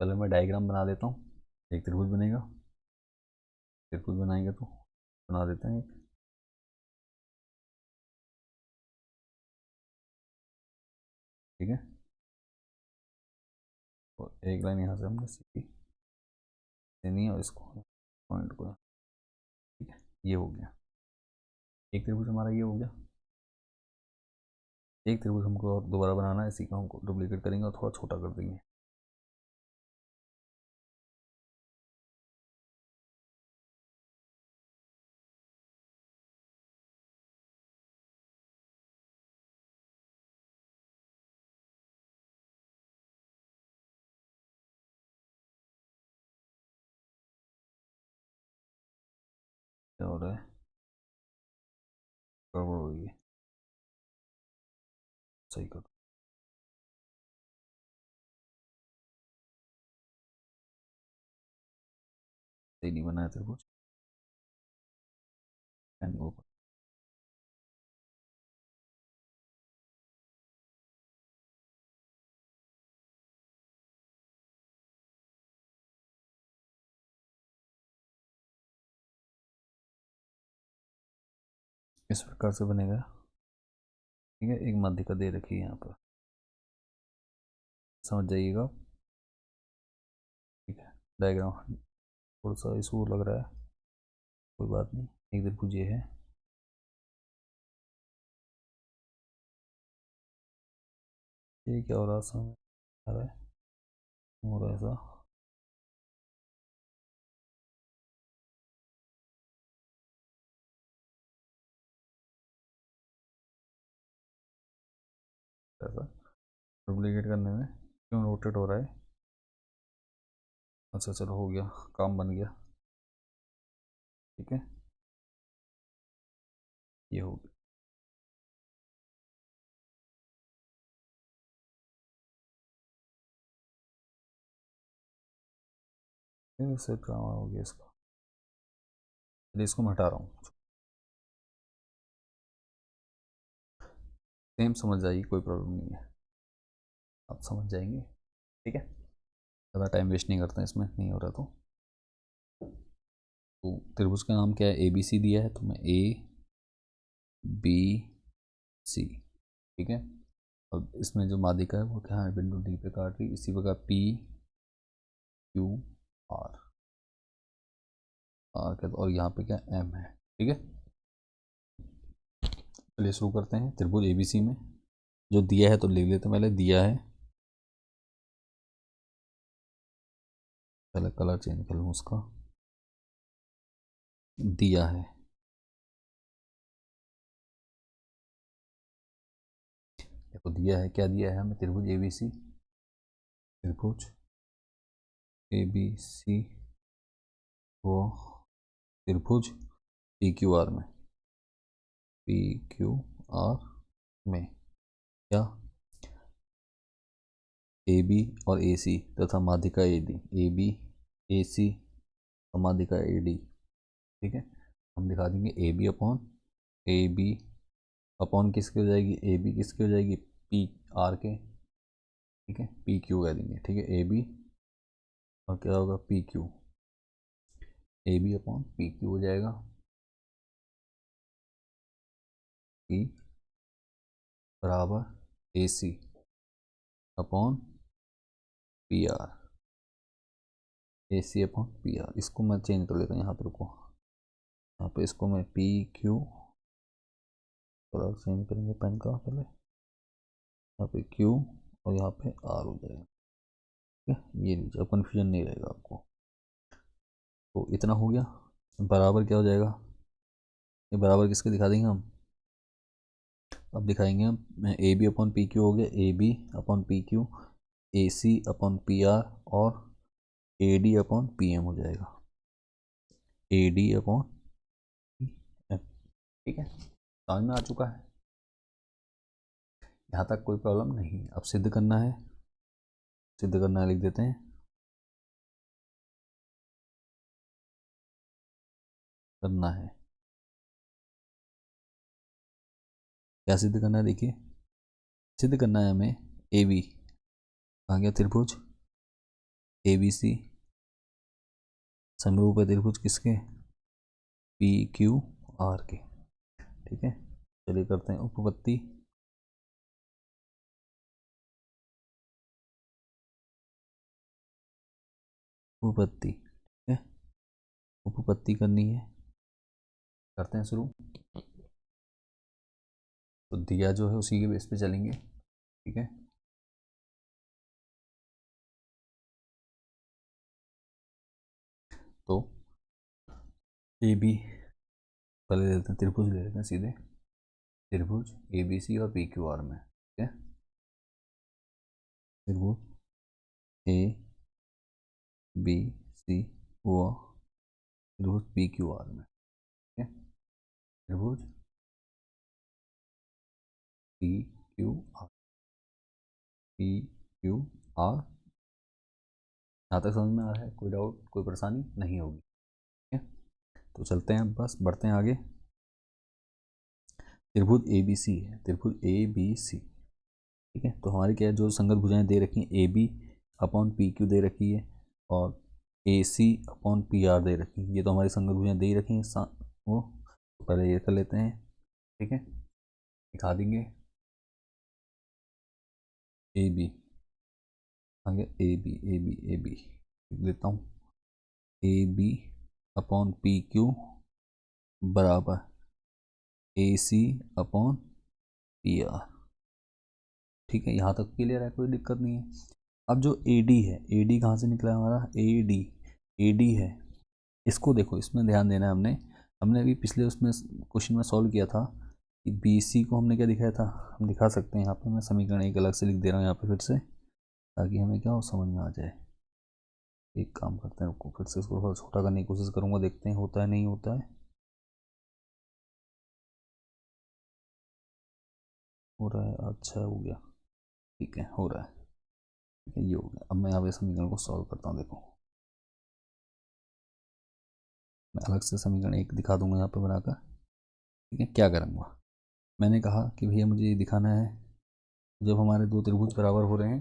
पहले मैं डायग्राम बना देता हूँ। एक त्रिभुज बनेगा, त्रिभुज बनाएंगे तो बना देते हैं एक। ठीक है, और एक लाइन यहाँ से हमने सीधी देनी है और इसको पॉइंट को। ठीक है, ये हो गया एक त्रिभुज हमारा, ये हो गया एक त्रिभुज। हमको और दोबारा बनाना है, इसी का हमको डुप्लीकेट करेंगे और थोड़ा छोटा कर देंगे। क्या हो रहा है, गड़बड़ हो रही है, सही कर। सही नहीं बनाया त्रिभुज, पेन को ऊपर। इस प्रकार से बनेगा। ठीक है, एक माध्यिका दे रखी है यहाँ पर, समझ जाइएगा। ठीक है, डायग्राम थोड़ा सा इशू लग रहा है, कोई बात नहीं। एक त्रिभुज ये है, ये क्या हो रहा है, समझ आ रहा है, हो रहा है ऐसा। ऐसा डुप्लीकेट करने में क्यों रोटेट हो रहा है। अच्छा चलो हो गया, काम बन गया। ठीक है, ये हो गया। फिर से ड्रामा हो गया इसका, चलिए इसको मैं हटा रहा हूँ। सेम समझ जाइए, कोई प्रॉब्लम नहीं है, आप समझ जाएंगे। ठीक है, ज़्यादा टाइम वेस्ट नहीं करते हैं इसमें, नहीं हो रहा तो त्रिभुज का नाम क्या है, ए बी सी दिया है, तो मैं ए बी सी। ठीक है, अब इसमें जो माध्यिका है वो क्या है, बिंदु डी पे काट रही, इसी प्रकार पी क्यू आर, आर क्या, और यहाँ पे क्या एम है। ठीक है, चलिए शुरू करते हैं। त्रिभुज एबीसी में जो दिया है तो लिख लेते हैं, पहले दिया है, पहले कलर चेंज कर लूँ उसका, दिया है। देखो दिया है, क्या दिया है हमें, त्रिभुज एबीसी, त्रिभुज एबीसी वो त्रिभुज पी क्यू आर में, पी क्यू आर में क्या, ए बी और ए सी तथा माध्यिका ए डी, ए बी ए सी और माध्यिका ए डी। ठीक है, हम दिखा देंगे A B upon A B upon किसकी हो जाएगी, ए बी किसकी हो जाएगी, पी आर के। ठीक है, पी क्यू कह देंगे। ठीक है, ए बी और क्या होगा, P Q, A B upon P Q हो जाएगा, पी बराबर A C upon P R, A C upon P R. इसको मैं चेंज कर लेता हूँ यहाँ पर, रुको, यहाँ पे इसको मैं पी क्यू, थोड़ा चेंज करेंगे पेन का, पहले यहाँ पे क्यू और यहाँ पे आर हो जाएगा। ठीक है, ये लीजिए, अब कन्फ्यूजन नहीं रहेगा आपको। तो इतना हो गया, बराबर क्या हो जाएगा, ये बराबर किसके दिखा देंगे हम, अब दिखाएंगे हम, A B upon P Q हो गया, A B upon P Q, A C upon P R और A D upon P M हो जाएगा, ए डी अपॉन एम। ठीक है, समझ में आ चुका है, यहाँ तक कोई प्रॉब्लम नहीं। अब सिद्ध करना है, सिद्ध करना है लिख देते हैं, करना है, क्या सिद्ध करना है, देखिए सिद्ध करना है हमें ए बी, आ गया त्रिभुज ए बी सी, समरूप है त्रिभुज किसके, पी क्यू आर के। ठीक है, चलिए करते हैं उपपत्ति। उपपत्ति, ठीक है, उपपत्ति करनी है, करते हैं शुरू। तो दिया जो है उसी के बेस पे चलेंगे। ठीक है, तो ए बी पहले ले लेते हैं, त्रिभुज ले लेते हैं सीधे, त्रिभुज ए बी सी और पी क्यू आर में। ठीक है, त्रिभुज ए बी सी व त्रिभुज पी क्यू आर में। ठीक है, त्रिभुज P Q R, P Q R, यहाँ तक समझ में आ रहा है, कोई डाउट कोई परेशानी नहीं होगी। ठीक है, तो चलते हैं, बस बढ़ते हैं आगे। त्रिभुज ए बी सी है, त्रिभुज ए बी सी। ठीक है, तो हमारी क्या है, जो संगत भुजाएं दे रखी हैं, A B upon P Q दे रखी है और A C upon P R दे रखी है, ये तो हमारी संगत भुजाएं दे रखी हैं वो, तो पहले ये कर लेते हैं। ठीक है, दिखा देंगे ए बी, आगे A B A B A B लिख देता हूँ, A B upon P Q बराबर A C upon P R. ठीक है, यहाँ तक क्लियर है, कोई दिक्कत नहीं है। अब जो ए डी है, ए डी कहाँ से निकला हमारा, ए डी है, इसको देखो, इसमें ध्यान देना है, हमने हमने अभी पिछले उसमें क्वेश्चन में सॉल्व किया था कि बी सी को हमने क्या दिखाया था, हम दिखा सकते हैं यहाँ पे, मैं समीकरण एक अलग से लिख दे रहा हूँ यहाँ पे फिर से, ताकि हमें क्या हो समझ में आ जाए। एक काम करते हैं, फिर से इसको थोड़ा छोटा करने की कोशिश करूँगा, देखते हैं होता है नहीं होता है, हो रहा है, अच्छा हो गया, ठीक है हो रहा है, ठीक है ये हो गया। अब मैं यहाँ पे समीकरण को सॉल्व करता हूँ, देखो मैं अलग से समीकरण एक दिखा दूंगा यहाँ पे बनाकर। ठीक है, क्या करूँगा, मैंने कहा कि भैया मुझे ये दिखाना है जब हमारे दो त्रिभुज बराबर हो रहे हैं,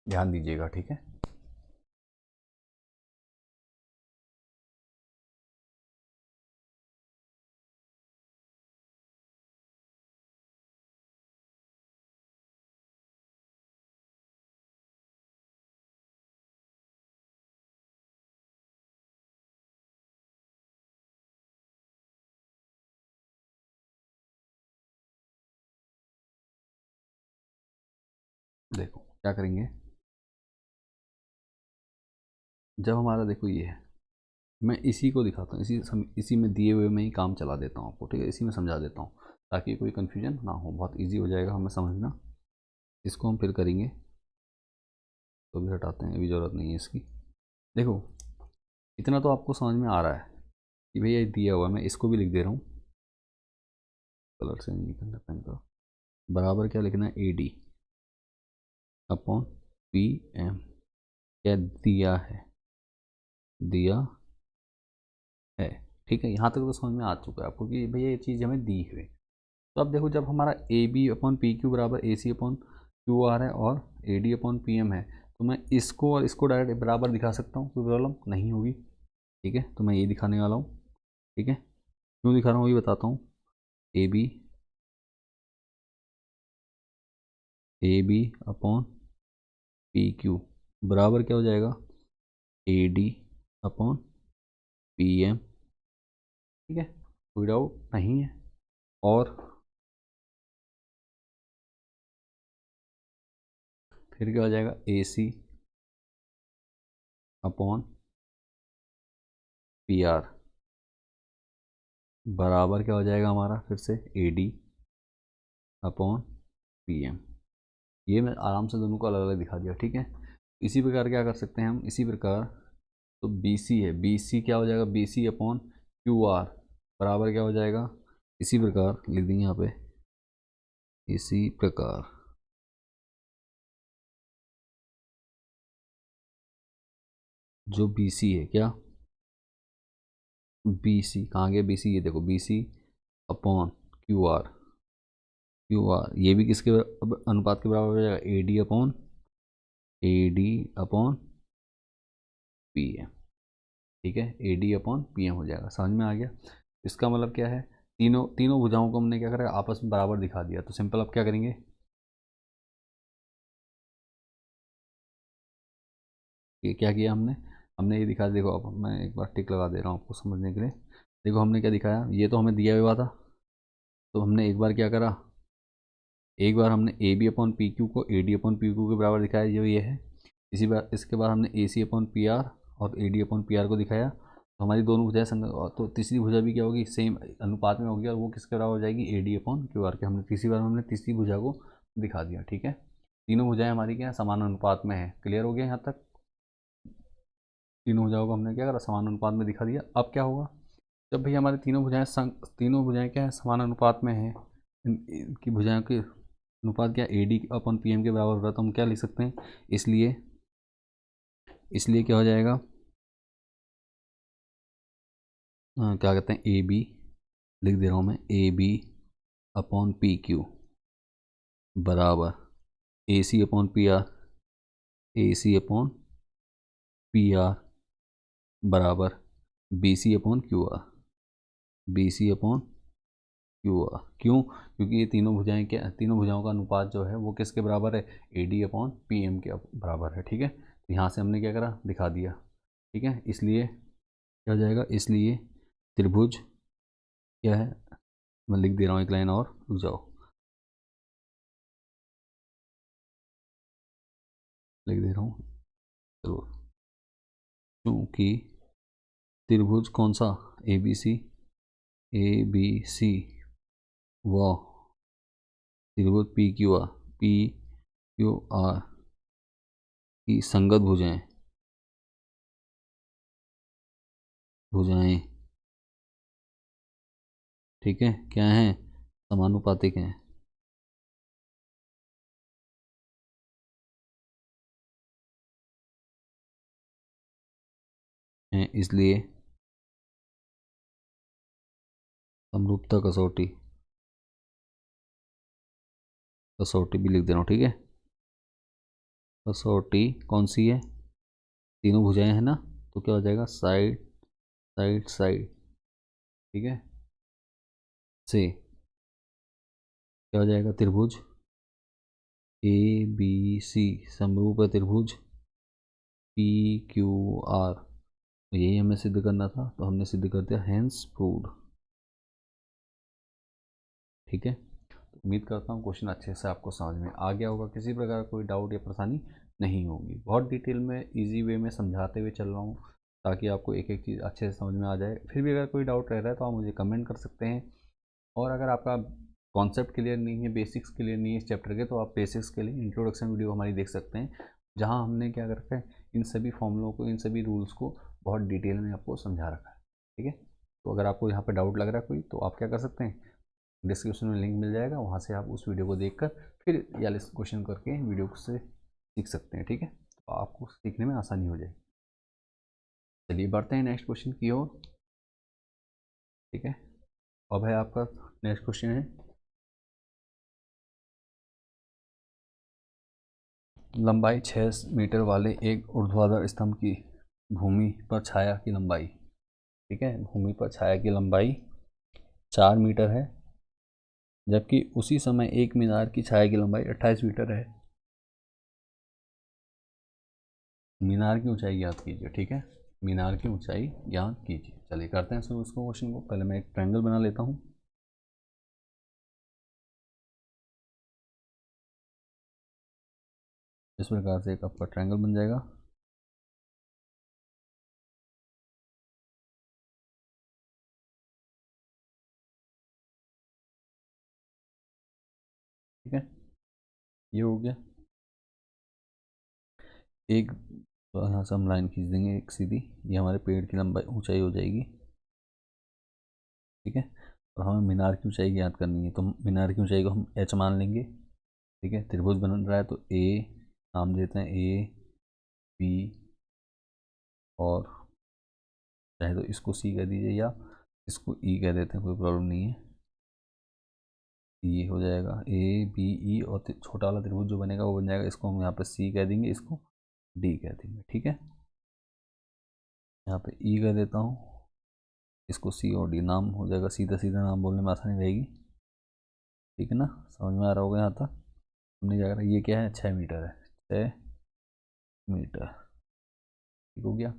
ध्यान दीजिएगा। ठीक है, देखो क्या करेंगे, जब हमारा देखो ये है, मैं इसी को दिखाता हूँ, इसी में दिए हुए में ही काम चला देता हूँ आपको। ठीक है, इसी में समझा देता हूँ ताकि कोई कन्फ्यूजन ना हो, बहुत इजी हो जाएगा हमें समझना। इसको हम फिर करेंगे, तो भी हटाते हैं, अभी ज़रूरत नहीं है इसकी। देखो इतना तो आपको समझ में आ रहा है कि भैया ये दिया हुआ है, मैं इसको भी लिख दे रहा हूँ, कलर से नहीं करना पेन का, बराबर क्या लिखना है, A D upon P M, क्या दिया है, दिया है। ठीक है, यहाँ तक तो समझ में आ चुका है आपको कि भैया ये चीज़ हमें दी हुई। तो अब देखो, जब हमारा A B upon P Q बराबर A C upon Q R है और A D upon P M है, तो मैं इसको और इसको डायरेक्ट बराबर दिखा सकता हूँ, कोई प्रॉब्लम नहीं होगी। ठीक है, तो मैं ये दिखाने वाला हूँ। ठीक है, क्यों दिखा रहा हूँ ये बताता हूँ, A B upon P Q बराबर क्या हो जाएगा, A D upon P M. ठीक है, कोई डाउट नहीं है। और फिर क्या हो जाएगा, A C upon P R बराबर क्या हो जाएगा हमारा, फिर से A D upon P M. ये मैं आराम से दोनों को अलग अलग दिखा दिया। ठीक है, इसी प्रकार क्या कर सकते हैं हम, इसी प्रकार तो बी सी है, बी सी क्या हो जाएगा, B C upon Q R बराबर क्या हो जाएगा, इसी प्रकार लिख देंगे यहाँ पे, इसी प्रकार जो बी सी है, क्या बी सी कहाँ गया, बी सी ये देखो, B C upon Q R, Q R ये भी किसके अनुपात के बराबर हो जाएगा, A D upon, A D upon P M, ठीक है, A D upon P M हो जाएगा। समझ में आ गया। इसका मतलब क्या है, तीनों तीनों भुजाओं को हमने क्या करा, आपस में बराबर दिखा दिया। तो सिंपल अब क्या करेंगे, ये क्या किया हमने, हमने ये दिखा, देखो अब मैं एक बार टिक लगा दे रहा हूँ आपको समझने के लिए। देखो हमने क्या दिखाया, ये तो हमें दिया हुआ था, तो हमने एक बार क्या करा, एक बार हमने A B upon P Q को A D upon P Q के बराबर दिखाया, जो ये है। इसी बार इसके बाद हमने ए सी अपॉन पी आर और A D upon P are को दिखाया। तो हमारी दोनों भुजाएं संग, तो तीसरी भुजा भी क्या होगी, सेम अनुपात में होगी, और वो किसके बराबर हो जाएगी, ए डी अपॉन क्यू आर के। हमने तीसरी बार हमने तीसरी भुजा को दिखा दिया। ठीक है, तीनों भुजाएं हमारी क्या है, समान अनुपात में है। क्लियर हो गया यहाँ तक, तीनों भुजाओं को हमने क्या करा, समान अनुपात में दिखा दिया। अब क्या होगा, जब भी हमारी तीनों भुजाएं क्या है, समान अनुपात में है, इनकी भुजाओं के अनुपात क्या, A D upon P M के बराबर हो रहा है, तो हम क्या लिख सकते हैं, इसलिए इसलिए क्या हो जाएगा, क्या कहते हैं, ए बी लिख दे रहा हूँ मैं, A B upon P Q बराबर A C upon P R, A C upon P R बराबर B C upon Q R, B C upon Q R. क्यों, क्योंकि ये तीनों भुजाएं, क्या तीनों भुजाओं का अनुपात जो है वो किसके बराबर है, A D upon P M के बराबर है। ठीक है, तो यहाँ से हमने क्या करा, दिखा दिया। ठीक है, इसलिए क्या हो जाएगा, इसलिए त्रिभुज क्या है, मैं लिख दे रहा हूँ एक लाइन और, रुक जाओ, लिख दे रहा हूँ, चलो, क्योंकि त्रिभुज कौन सा, ए बी सी, ए बी सी व त्रिभुज पी क्यू आर की संगत भुजाएं, भुजाएं ठीक है, क्या हैं, समानुपातिक हैं, इसलिए समरूपता कसौटी, कसौटी भी लिख दे रहा हूँ। ठीक है, कसौटी कौन सी है, तीनों भुजाएं हैं ना, तो क्या हो जाएगा, साइड साइड साइड, ठीक है, से क्या हो जाएगा, त्रिभुज ए बी सी समरूप है त्रिभुज पी क्यू आर। यही हमें सिद्ध करना था, तो हमने सिद्ध कर दिया, हैंस प्रूव्ड। ठीक है, तो उम्मीद करता हूँ क्वेश्चन अच्छे से आपको समझ में आ गया होगा, किसी प्रकार कोई डाउट या परेशानी नहीं होगी। बहुत डिटेल में इजी वे में समझाते हुए चल रहा हूँ, ताकि आपको एक एक चीज़ अच्छे से समझ में आ जाए। फिर भी अगर कोई डाउट रह रहा है तो आप मुझे कमेंट कर सकते हैं, और अगर आपका कॉन्सेप्ट क्लियर नहीं है, बेसिक्स क्लियर नहीं है इस चैप्टर के, तो आप बेसिक्स के लिए इंट्रोडक्शन वीडियो हमारी देख सकते हैं, जहाँ हमने क्या कर रखा है, इन सभी फॉर्मूलों को, इन सभी रूल्स को बहुत डिटेल में आपको समझा रखा है। ठीक है, तो अगर आपको यहाँ पर डाउट लग रहा है कोई, तो आप क्या कर सकते हैं, डिस्क्रिप्शन में लिंक मिल जाएगा, वहाँ से आप उस वीडियो को देखकर फिर या क्वेश्चन करके वीडियो से सीख सकते हैं। ठीक है, तो आपको सीखने में आसानी हो जाएगी। चलिए बढ़ते हैं नेक्स्ट क्वेश्चन की ओर। ठीक है, अब है आपका नेक्स्ट क्वेश्चन है, लंबाई 6 मीटर वाले एक ऊर्ध्वाधर स्तंभ की भूमि पर छाया की लंबाई, ठीक है, भूमि पर छाया की लंबाई 4 मीटर है, जबकि उसी समय एक मीनार की छाया की लंबाई 28 मीटर है। मीनार की ऊंचाई ज्ञात कीजिए। ठीक है, मीनार की ऊंचाई ज्ञात कीजिए। चलिए करते हैं शुरू उसको क्वेश्चन को। पहले मैं एक ट्रायंगल बना लेता हूँ। इस प्रकार से एक आपका ट्रायंगल बन जाएगा। ठीक है, ये हो गया। एक तो यहाँ से हम लाइन खींच देंगे एक सीधी, ये हमारे पेड़ की लंबाई ऊंचाई हो जाएगी, ठीक है। और हमें मीनार की ऊंचाई याद करनी है, तो मीनार की ऊंचाई को हम h मान लेंगे, ठीक है। त्रिभुज बन रहा है तो ए नाम देते हैं, ए बी, और चाहे तो इसको सी कह दीजिए या इसको ई कह देते हैं, कोई प्रॉब्लम नहीं है। ये हो जाएगा ए बी ई, और छोटा वाला त्रिभुज जो बनेगा वो बन जाएगा, इसको हम यहाँ पे सी कह देंगे, इसको डी कह देंगे, ठीक है। यहाँ पे ई कह देता हूँ, इसको सी और डी नाम हो जाएगा, सीधा सीधा नाम बोलने में आसानी रहेगी, ठीक है ना। समझ में आ रहा होगा यहाँ तक। हमने क्या करा, ये क्या है, 6 मीटर है, 6 मीटर, ठीक हो गया।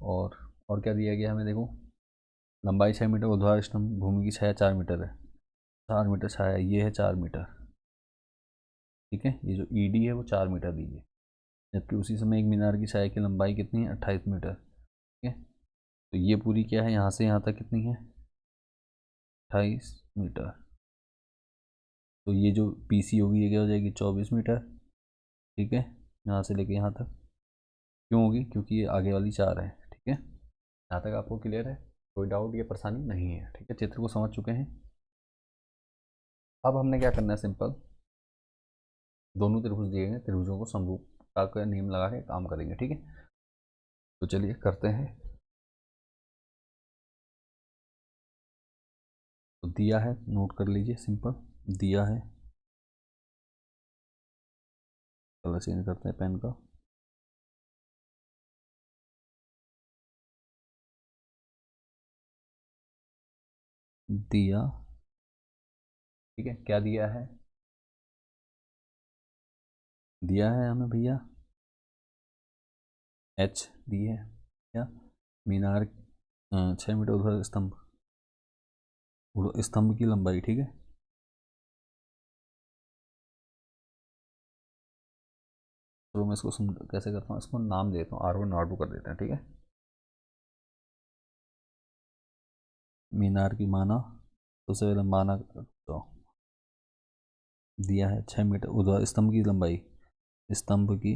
और क्या दिया गया हमें, देखो लंबाई 6 मीटर, ऊर्ध्वाधर स्तंभ भूमि की छाया 4 मीटर है, 4 मीटर छाया, ये है 4 मीटर, ठीक है। ये जो ई डी है वो 4 मीटर दी है, जबकि उसी समय एक मीनार की छाया की लंबाई कितनी है, 28 मीटर, ठीक है। तो ये पूरी क्या है, यहाँ से यहाँ तक कितनी है, 28 मीटर। तो ये जो पी सी होगी ये क्या हो जाएगी, 24 मीटर, ठीक है, यहाँ से लेके यहाँ तक। क्यों होगी, क्योंकि ये आगे वाली 4 है, ठीक है। यहाँ तक आपको क्लियर है, कोई डाउट या परेशानी नहीं है, ठीक है। चित्र को समझ चुके हैं। अब हमने क्या करना है, सिंपल दोनों त्रिभुज दिए गए, त्रिभुजों को समरूपता का नियम लगा के काम करेंगे, ठीक है। तो चलिए करते हैं। तो दिया है, नोट कर लीजिए, सिंपल दिया है, कलर चेंज करते हैं पेन का। दिया, ठीक है, क्या दिया है, दिया है हमें भैया एच दी है, क्या, मीनार 6 मीटर ऊर्ध्वाधर स्तंभ, स्तंभ की लंबाई, ठीक है। तो मैं इसको कैसे करता हूँ, इसको नाम देता हूँ, R1 R2 कर देते हैं, ठीक है। मीनार की माना, सबसे पहले माना तो दिया है 6 मीटर ऊर्ध्वाधर स्तंभ की लंबाई, स्तंभ की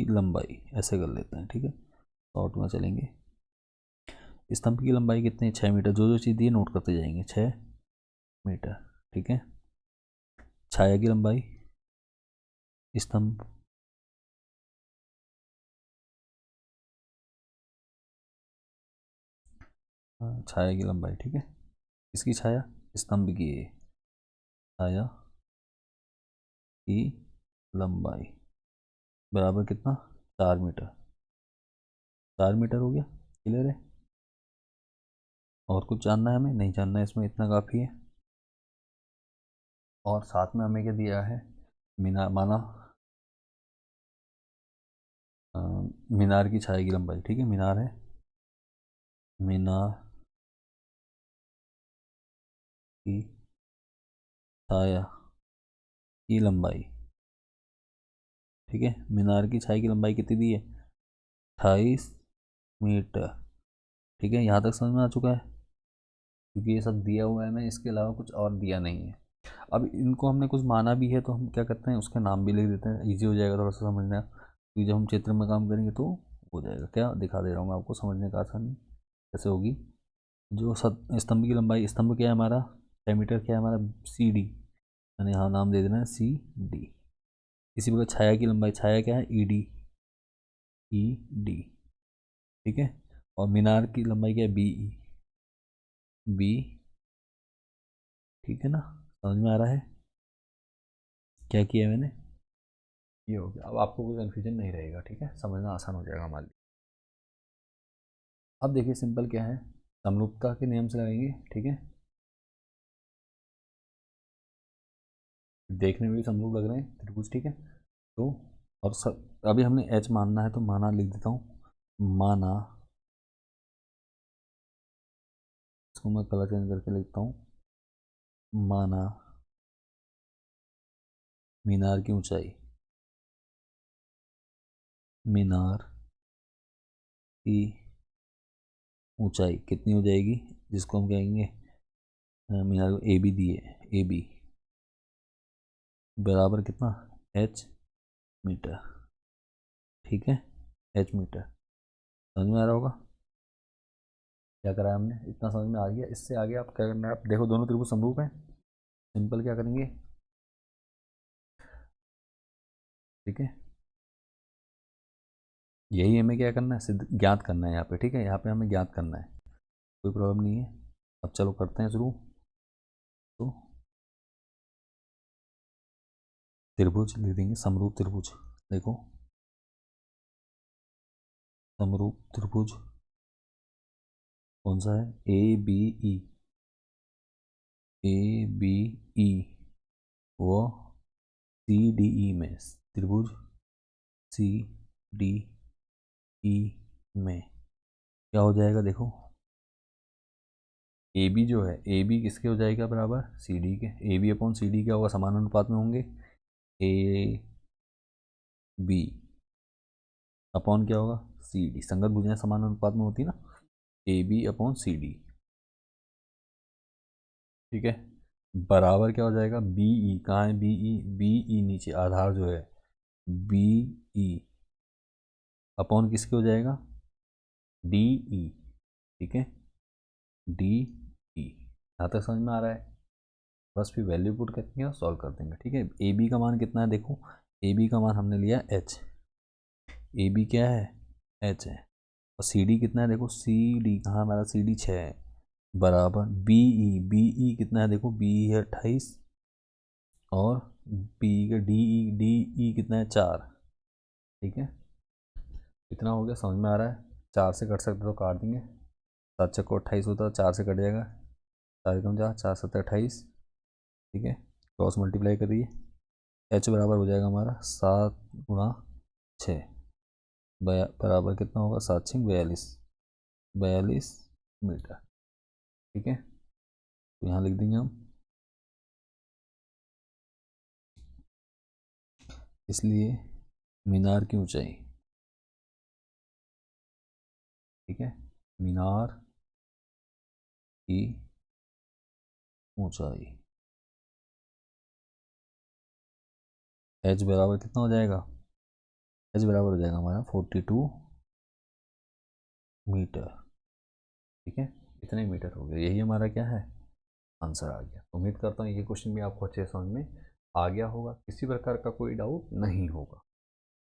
लंबाई ऐसे कर लेते हैं, ठीक है। शॉर्ट में चलेंगे, स्तंभ की लंबाई कितनी है, 6 मीटर, जो जो चीज़ दी है नोट करते जाएंगे, 6 मीटर, ठीक है। छाया की लंबाई, स्तंभ, छाया की लंबाई, ठीक है। इसकी छाया, स्तंभ की है, छाया की लंबाई बराबर कितना, 4 मीटर, 4 मीटर हो गया, क्लियर है। और कुछ जानना है हमें, नहीं जानना है, इसमें इतना काफ़ी है। और साथ में हमें क्या दिया है, मीनार माना, मीनार की छाया की लंबाई, ठीक है, मीनार है, मीनार की छाया की लंबाई, ठीक है। मीनार की छाया की लंबाई कितनी दी है, 28 मीटर, ठीक है। यहाँ तक समझ में आ चुका है, क्योंकि ये सब दिया हुआ है ना, इसके अलावा कुछ और दिया नहीं है। अब इनको हमने कुछ माना भी है तो हम क्या करते हैं, उसका नाम भी लिख देते हैं, ईजी हो जाएगा थोड़ा सा समझना, क्योंकि जब हम चित्र में काम करेंगे तो हो जाएगा। क्या दिखा दे रहा हूँ मैं आपको, समझने का आसानी कैसे होगी। जो स्तंभ की लंबाई, स्तंभ क्या है हमारा, 6 मीटर, क्या है हमारा, सी डी, मैंने यहाँ नाम दे देना है सी डी। इसी प्रकार छाया की लंबाई, छाया क्या है, ई डी, ई डी, ठीक है। और मीनार की लंबाई क्या है, बी ई, बी, ठीक है ना। समझ में आ रहा है क्या किया है मैंने, ये हो गया। अब आपको कोई कन्फ्यूजन नहीं रहेगा, ठीक है, समझना आसान हो जाएगा हमारे लिए। अब देखिए सिंपल क्या है, समरूपता के नियम से लगाएंगे, ठीक है। देखने में भी समरूप लग रहे हैं त्रिभुज, ठीक है। तो और सब अभी हमने एच मानना है, तो माना लिख देता हूँ, माना, इसको मैं कलर चेंज करके लिखता हूँ, माना मीनार की ऊंचाई, मीनार की ऊंचाई कितनी हो जाएगी, जिसको हम कहेंगे मीनार को ए बी दिए, ए बी बराबर कितना, एच मीटर, ठीक है, एच मीटर। समझ में आ रहा होगा क्या करा है हमने, इतना समझ में आ गया। इससे आगे आप क्या करना है, आप देखो दोनों त्रिभुज समरूप हैं, सिंपल क्या करेंगे, ठीक है, यही हमें क्या करना है, सिद्ध ज्ञात करना है यहाँ पे, ठीक है, यहाँ पे हमें ज्ञात करना है, कोई प्रॉब्लम नहीं है। अब चलो करते हैं शुरू। तो त्रिभुज लिख देंगे, समरूप त्रिभुज, देखो समरूप त्रिभुज कौन सा है, A B E, A B E व सी डी ई में, त्रिभुज सी डी ई में क्या हो जाएगा, देखो ए बी जो है, ए बी किसके हो जाएगा बराबर, सी डी के, A B upon C D क्या होगा, समान अनुपात में होंगे, ए बी अपॉन क्या होगा, सी डी, संगत भुजाएं समान अनुपात में होती है ना, A B upon C D, ठीक है, बराबर क्या हो जाएगा, बी ई, कहाँ है बी ई, बी ई नीचे आधार जो है, बी ई अपॉन किसके हो जाएगा, डी ई, ठीक है, डी ई, यहाँ तक समझ में आ रहा है, बस फिर वैल्यू पुट करके और सॉल्व कर देंगे, ठीक है। ए बी का मान कितना है, देखो ए बी का मान हमने लिया एच, ए बी क्या है, एच है, और सी डी कितना है, देखो सी डी कहाँ, हमारा सी डी 6 है, बराबर बी ई, बी ई कितना है, देखो बी ई है 28, और बी का डी ई कितना है 4, ठीक है, कितना हो गया, समझ में आ रहा है, 4 से कट सकते तो काट देंगे, 7 चक्को 28 होता है, 4 से कट जाएगा, 4 कम जा, 4 7 28, ठीक है, क्रॉस मल्टीप्लाई करिए, एच बराबर हो जाएगा हमारा 7 × 6 बराबर कितना होगा, 7 6 42, 42 मीटर, ठीक है, तो यहाँ लिख देंगे हम, इसलिए मीनार की ऊंचाई, ठीक है, मीनार की ऊंचाई एच बराबर कितना हो जाएगा, एच बराबर हो जाएगा हमारा 42 मीटर, ठीक है, इतने मीटर हो गया, यही हमारा क्या है, आंसर आ गया। उम्मीद करता हूँ ये क्वेश्चन भी आपको अच्छे समझ में आ गया होगा, किसी प्रकार का कोई डाउट नहीं होगा,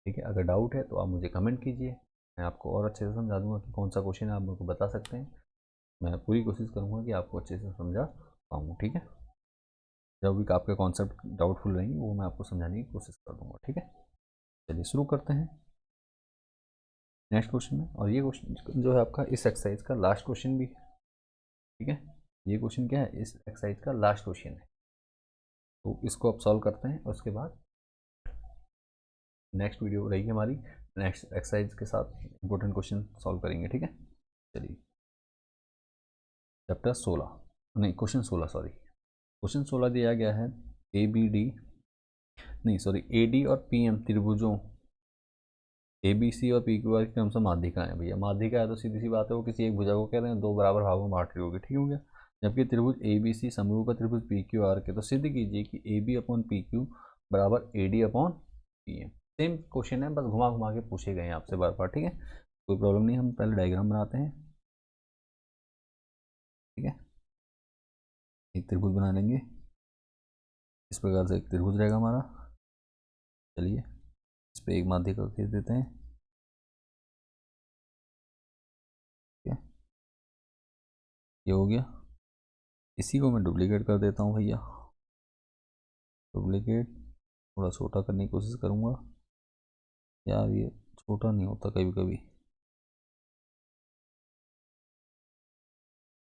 ठीक है, अगर डाउट है तो आप मुझे कमेंट कीजिए, मैं आपको और अच्छे से समझा दूंगा कि कौन सा क्वेश्चन है, आप मुझको बता सकते हैं, मैं पूरी कोशिश करूँगा कि आपको अच्छे से समझा पाऊँ, ठीक है, जब भी आपके कॉन्सेप्ट डाउटफुल रहेंगे वो मैं आपको समझाने की कोशिश कर दूँगा, ठीक है। चलिए शुरू करते हैं नेक्स्ट क्वेश्चन में, और ये क्वेश्चन जो है आपका इस एक्सरसाइज का लास्ट क्वेश्चन भी है, ठीक है, ये क्वेश्चन क्या है, इस एक्सरसाइज का लास्ट क्वेश्चन है, तो इसको आप सॉल्व करते हैं और उसके बाद नेक्स्ट वीडियो रहेगी हमारी, नेक्स्ट एक्सरसाइज के साथ इंपॉर्टेंट क्वेश्चन सॉल्व करेंगे, ठीक है। चलिए चैप्टर 16 नहीं क्वेश्चन 16 सॉरी, क्वेश्चन 16 दिया गया है, ए बी डी नहीं सॉरी ए डी और पी एम त्रिभुजों ए बी सी और पी क्यू आर की क्रम से माध्यिका है, भैया माध्यिका है तो सीधी सी बात है वो किसी एक भुजा को कह रहे हैं, दो बराबर भागों में बांट रही होगी, ठीक हो गया, जबकि त्रिभुज ए बी सी समरूप त्रिभुज पी क्यू आर के, तो सिद्ध कीजिए कि A B upon P Q बराबर A D upon P M. Same question है, बस घुमा घुमा के पूछे गए हैं आपसे बार बार, ठीक है, कोई प्रॉब्लम नहीं, हम पहले डायग्राम बनाते हैं, ठीक है, एक त्रिभुज बना लेंगे, इस प्रकार से एक त्रिभुज रहेगा हमारा, चलिए इस पर एक माध्यिका खींच देते हैं, ठीक है, ये हो गया, इसी को मैं डुप्लीकेट कर देता हूँ भैया, डुप्लीकेट थोड़ा छोटा करने की कोशिश करूँगा, यार ये छोटा नहीं होता कभी कभी,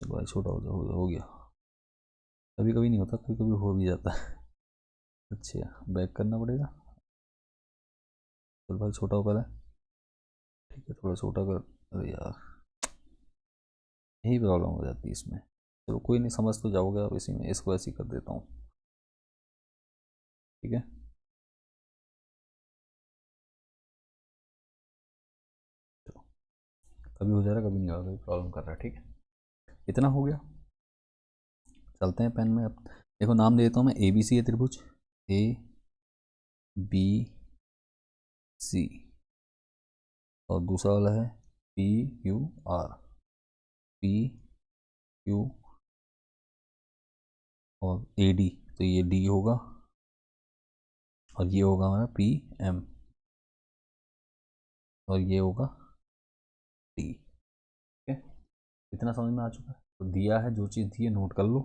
भाई छोटा हो गया, कभी कभी नहीं होता, कभी कभी हो भी जाता है। अच्छा बैक करना पड़ेगा, चल भाई छोटा हो पहले, ठीक है थोड़ा छोटा कर, अरे यार यही प्रॉब्लम हो जाती है इसमें, चलो कोई नहीं, समझ तो जाओगे अब, इसी में इसको ऐसे ही कर देता हूँ, ठीक है, चलो कभी हो जा रहा है कभी नहीं होगा, कभी प्रॉब्लम कर रहा है, ठीक है, इतना हो गया, चलते हैं पेन में अब, देखो नाम दे देता हूँ मैं, ए बी सी है त्रिभुज, ए बी सी, और दूसरा वाला है P Q R, P Q और ए डी, तो ये डी होगा और ये होगा हमारा पी एम और ये होगा डी। ठीक है, इतना समझ में आ चुका है। तो दिया है, जो चीज़ दी है नोट कर लो।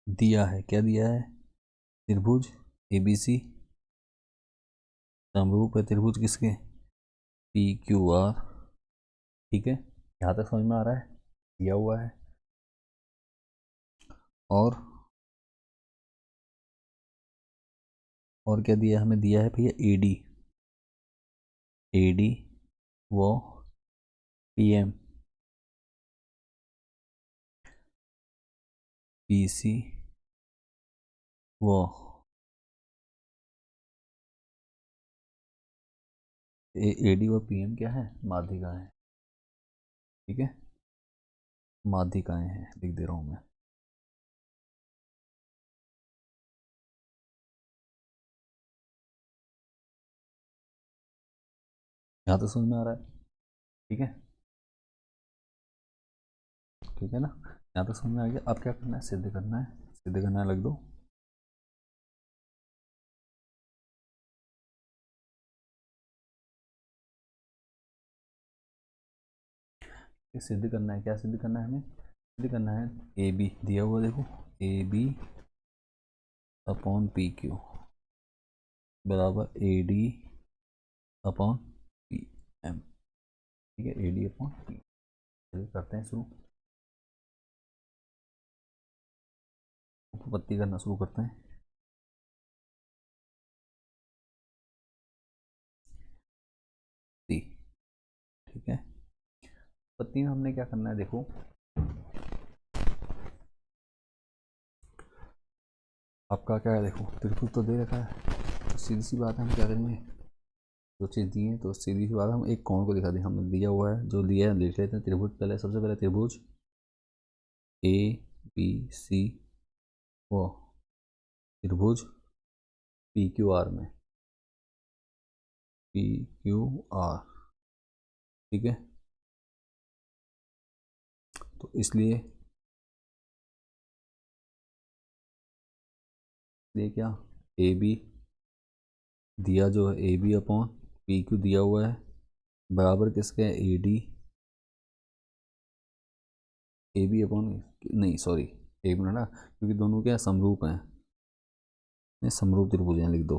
दिया है, क्या दिया है? त्रिभुज ABC समरूप है त्रिभुज किसके? PQR। ठीक है, यहाँ तक समझ में आ रहा है? दिया हुआ है। और क्या दिया हमें? दिया है भैया AD वो PM PC वो AD व PM क्या है? माध्यिकाएं हैं। ठीक है, माध्यिकाएं हैं, लिख दे रहा हूँ मैं। यहाँ तक समझ में आ रहा है? ठीक है, ठीक है ना, यहाँ तक समझ में आ गया। अब क्या करना है? सिद्ध करना है, सिद्ध करना है, लग दो। सिद्ध करना है, क्या सिद्ध करना है हमें? सिद्ध करना है AB दिया हुआ, देखो AB अपॉन PQ बराबर AD अपॉन PM। ठीक है, AD अपॉन P। चलिए करते हैं शुरू, उपपत्ति करना शुरू करते हैं। ठीक है, पत्ती में हमने क्या करना है? देखो आपका क्या है, देखो त्रिभुज तो दे रखा है, तो सीधी सी बात है, हम क्या करेंगे? जो चीज़ दी है तो सीधी सी बात है, हम एक कोण को दिखा दें। हमने दिया हुआ है, जो दिया है लिख लेते हैं। त्रिभुज पहले, सबसे पहले त्रिभुज ABC वो त्रिभुज PQR में, PQR। ठीक है, तो इसलिए क्या AB दिया, जो है AB अपॉन PQ दिया हुआ है, बराबर किसके है? AB अपॉन, नहीं सॉरी, एक मिनट ना, क्योंकि दोनों क्या समरूप हैं, नहीं समरूप त्रिभुज हैं, लिख दो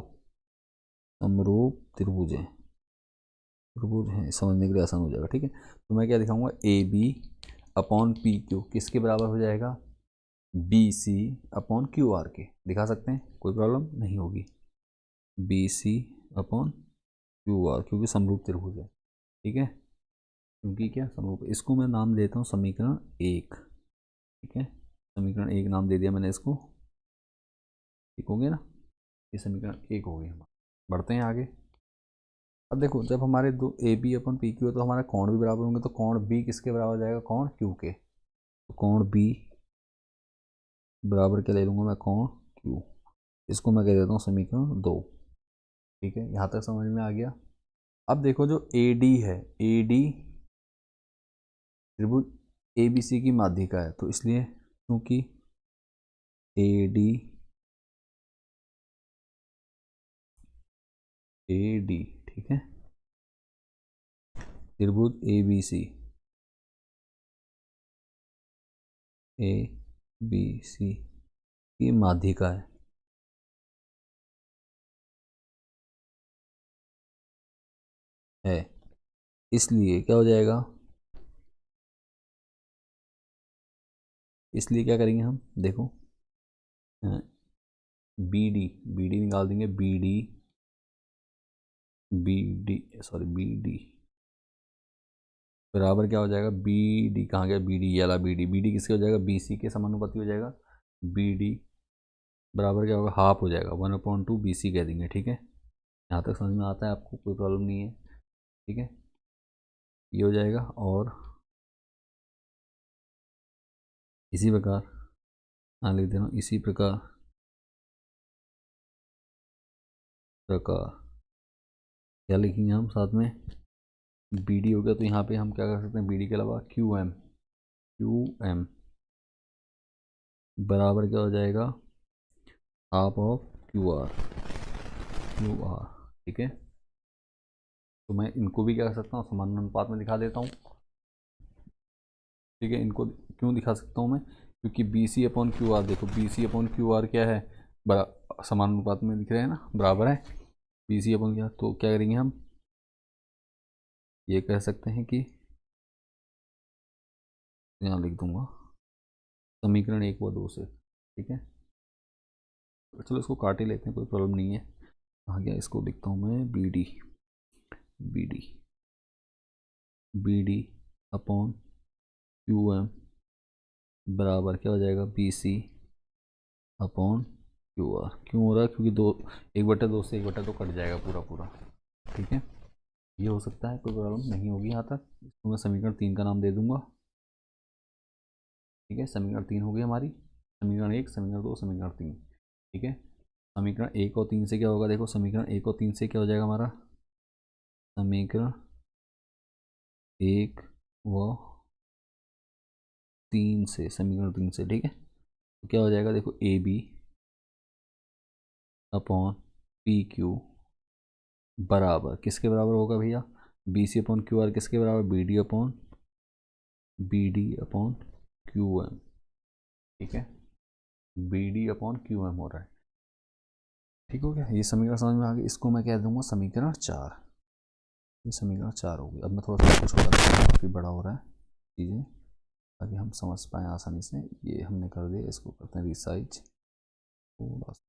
समरूप त्रिभुज हैं, त्रिभुज हैं, समझने के लिए आसान हो जाएगा। ठीक है, तो मैं क्या दिखाऊंगा? AB अपॉन PQ किसके बराबर हो जाएगा? BC अपॉन QR के। दिखा सकते हैं, कोई प्रॉब्लम नहीं होगी। BC अपॉन QR, क्योंकि समरूप त्रिभुज है। ठीक है, क्योंकि क्या समरूप, इसको मैं नाम देता हूँ समीकरण 1। ठीक है, समीकरण 1 नाम दे दिया मैंने इसको। ठीक हो गया ना, ये समीकरण 1 हो गई हमारा। बढ़ते हैं आगे। अब देखो, जब हमारे दो AB अपन PQ है, तो हमारा कोण भी बराबर होंगे, तो कोण B किसके बराबर हो जाएगा? कोण Q के। तो कोण B बराबर क्या ले लूँगा मैं? कोण Q। इसको मैं कह देता हूँ समीकरण 2। ठीक है, यहाँ तक समझ में आ गया। अब देखो, जो AD है, AD त्रिभुज ABC की माध्यिका है, तो इसलिए क्योंकि AD ठीक है, त्रिभुज ABC की माध्यिका है, इसलिए क्या हो जाएगा? इसलिए क्या करेंगे हम? देखो BD निकाल देंगे, BD बराबर क्या हो जाएगा? BD कहाँ गया? BD ये वाला BD किसके हो जाएगा? BC के समानुपाती हो जाएगा। BD बराबर क्या होगा? हाफ हो जाएगा, 1/2 BC कह देंगे। ठीक है, यहाँ तक समझ में आता है आपको? कोई प्रॉब्लम नहीं है। ठीक है, ये हो जाएगा। और इसी प्रकार लिख दे रहा हूँ, इसी प्रकार क्या लिखेंगे हम साथ में, बी डी हो गया। तो यहाँ पे हम क्या कर सकते हैं, बी डी के अलावा क्यू एम बराबर क्या हो जाएगा, हाफ ऑफ क्यू आर। ठीक है, तो मैं इनको भी क्या कर सकता हूँ, समान अनुपात में दिखा देता हूँ। ठीक है, इनको क्यों दिखा सकता हूँ मैं, क्योंकि B C upon Q R, देखो B C upon Q R क्या है, समान अनुपात में दिख रहे हैं ना, बराबर है बी सी अपॉन क्या। तो क्या करेंगे हम, ये कह सकते हैं कि यहाँ लिख दूंगा समीकरण 1 व 2 से। ठीक है, चलो इसको काट ही लेते हैं, कोई प्रॉब्लम नहीं है। आ गया, इसको लिखता हूँ मैं B D upon Q M बराबर क्या हो जाएगा, B C upon Q R. क्यों हो रहा है, क्योंकि 1/2 से 1/2 कट जाएगा पूरा पूरा। ठीक है, ये हो सकता है, कोई प्रॉब्लम नहीं होगी यहाँ तक। इसको मैं समीकरण 3 का नाम दे दूंगा। ठीक है, समीकरण 3 हो गई हमारी, समीकरण 1, समीकरण 2, समीकरण 3। ठीक है, समीकरण 1 और 3 से क्या होगा, देखो समीकरण 1 और 3 से क्या हो जाएगा हमारा, समीकरण 1 व 3 से, समीकरण 3 से। ठीक है, तो क्या हो जाएगा, देखो A B upon P Q बराबर किसके बराबर होगा भैया, B C upon Q R किसके बराबर, B D upon Q M. ठीक है, B D upon Q M हो रहा है। ठीक हो गया, ये समीकरण समझ में आ गया। इसको मैं कह दूंगा समीकरण 4। ये समीकरण 4 हो गई। अब मैं थोड़ा सा छोटा दूंगा, काफ़ी बड़ा हो रहा है चीज़ें, ताकि हम समझ पाएँ आसानी से। ये हमने कर दिया, इसको करते हैं रिसाइज, थोड़ा सा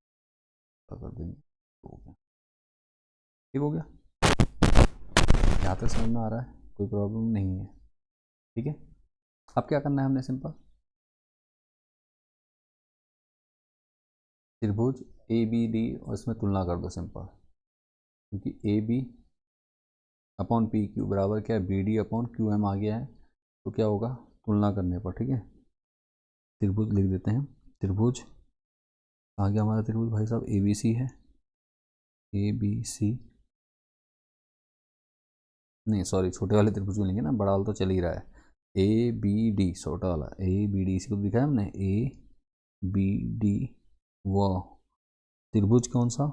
कर देंगे, हो गया। ठीक हो गया, यहाँ तक समझ में आ रहा है, कोई प्रॉब्लम नहीं है। ठीक है, अब क्या करना है हमने, सिंपल त्रिभुज ए बी डी और इसमें तुलना कर दो सिंपल, क्योंकि A B upon P Q बराबर क्या है, B D upon Q M आ गया है। तो क्या होगा, तुलना करने पर। ठीक है, त्रिभुज लिख देते हैं, त्रिभुज आ गया हमारा त्रिभुज भाई साहब, ए बी सी है, ए बी सी नहीं सॉरी, छोटे वाले त्रिभुज में लेंगे ना, बड़ा वाला तो चल ही रहा है। ए बी डी, छोटा वाला ए बी डी, इसी को दिखाया हमने, ए बी डी व त्रिभुज कौन सा,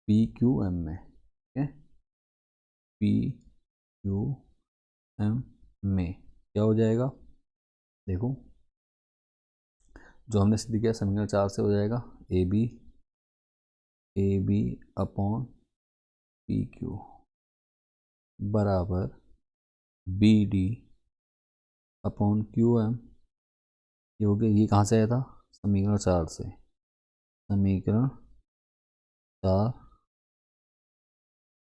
पी क्यू एम में। ठीक है, पी क्यू एम में क्या हो जाएगा, देखो जो हमने सिद्ध किया समीकरण 4 से हो जाएगा, A B upon P Q बराबर B D upon Q M. ये हो गया, ये कहाँ से आया था, समीकरण 4 से, समीकरण 4,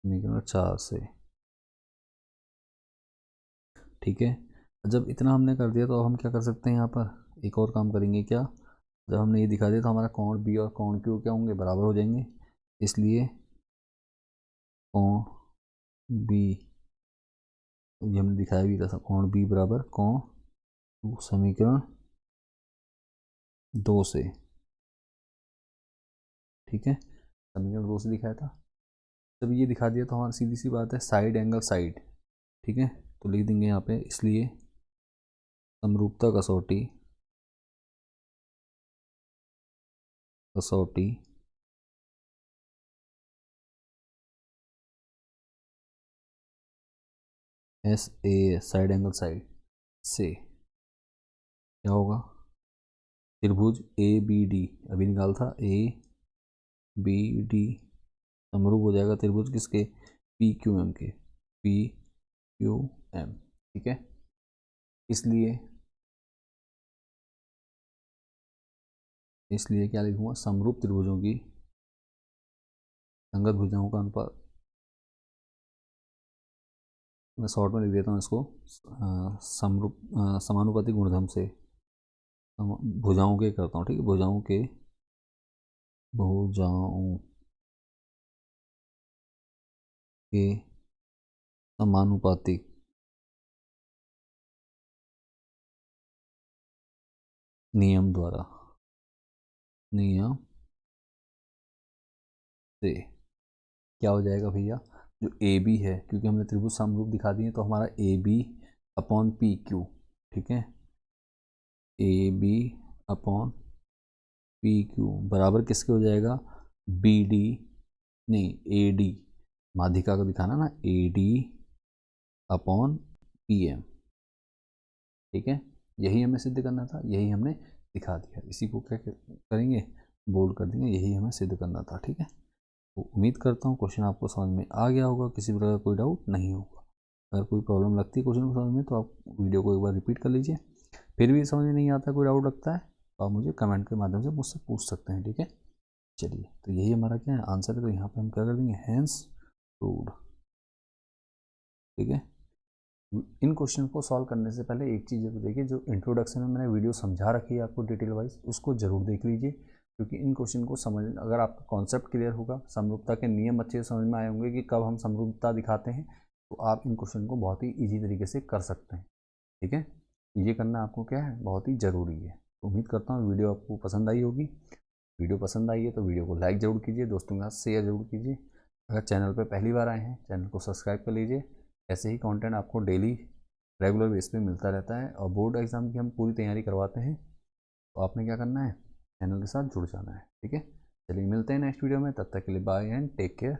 समीकरण 4 से। ठीक है, जब इतना हमने कर दिया तो अब हम क्या कर सकते हैं, यहाँ पर एक और काम करेंगे। क्या, जब हमने ये दिखा दिया तो हमारा कोण बी और कोण क्यू क्या होंगे, बराबर हो जाएंगे। इसलिए कोण बी, ये हमने दिखाया भी था, कोण बी बराबर कोण समीकरण 2 से। ठीक है, समीकरण 2 से दिखाया था। जब ये दिखा दिया तो हमारी सीधी सी बात है, साइड एंगल साइड। ठीक है, तो लिख देंगे यहाँ पे, इसलिए समरूपता कसौटी S A, side angle side से क्या होगा, त्रिभुज ए बी डी अभी निकाल था, ए बी डी समरूप हो जाएगा त्रिभुज किसके, पी क्यू एम के, पी क्यू एम। ठीक है, इसलिए क्या लिखूंगा, समरूप त्रिभुजों की संगत भुजाओं का अनुपात, मैं शॉर्ट में लिख देता हूँ इसको, समरूप समानुपाती गुणधर्म से भुजाओं के करता हूँ। ठीक है, भुजाओं के समानुपाती नियम द्वारा, नियम से क्या हो जाएगा भैया, जो ए बी है, क्योंकि हमने त्रिभुज समरूप दिखा दिए तो हमारा A B upon P Q, ठीक है, A B upon P Q बराबर किसके हो जाएगा, बी डी, नहीं ए डी, माध्यिका को दिखाना ना, A D upon P M, ठीक है, यही हमें सिद्ध करना था, यही हमने दिखा दिया, इसी को क्या करेंगे, बोल्ड कर देंगे, यही हमें सिद्ध करना था, ठीक है। तो उम्मीद करता हूँ क्वेश्चन आपको समझ में आ गया होगा, किसी प्रकार का कोई डाउट नहीं होगा। अगर कोई प्रॉब्लम लगती है क्वेश्चन को समझ में तो आप वीडियो को एक बार रिपीट कर लीजिए, फिर भी समझ में नहीं आता, कोई डाउट लगता है तो आप मुझे कमेंट के माध्यम से मुझसे पूछ सकते हैं, ठीक है। चलिए, तो यही हमारा क्या है आंसर है, तो यहाँ पे हम क्या कर देंगे, हैंस प्रूव्ड, ठीक है। इन क्वेश्चन को सॉल्व करने से पहले एक चीज़ जरूर देखिए, जो इंट्रोडक्शन में मैंने वीडियो समझा रखी है आपको डिटेल वाइज, उसको जरूर देख लीजिए, क्योंकि इन क्वेश्चन को समझ, अगर आपका कॉन्सेप्ट क्लियर होगा, समरूपता के नियम अच्छे से समझ में आए होंगे कि कब हम समरूपता दिखाते हैं, तो आप इन क्वेश्चन को बहुत ही ईजी तरीके से कर सकते हैं, ठीक है। ये करना आपको क्या है, बहुत ही ज़रूरी है। तो उम्मीद करता हूँ वीडियो आपको पसंद आई होगी। वीडियो पसंद आई है तो वीडियो को लाइक ज़रूर कीजिए, दोस्तों के साथ शेयर ज़रूर कीजिए। अगर चैनल पर पहली बार आए हैं, चैनल को सब्सक्राइब कर लीजिए। ऐसे ही कंटेंट आपको डेली रेगुलर बेस पे मिलता रहता है, और बोर्ड एग्ज़ाम की हम पूरी तैयारी करवाते हैं, तो आपने क्या करना है, चैनल के साथ जुड़ जाना है, ठीक है। चलिए मिलते हैं नेक्स्ट वीडियो में, तब तक के लिए बाय एंड टेक केयर।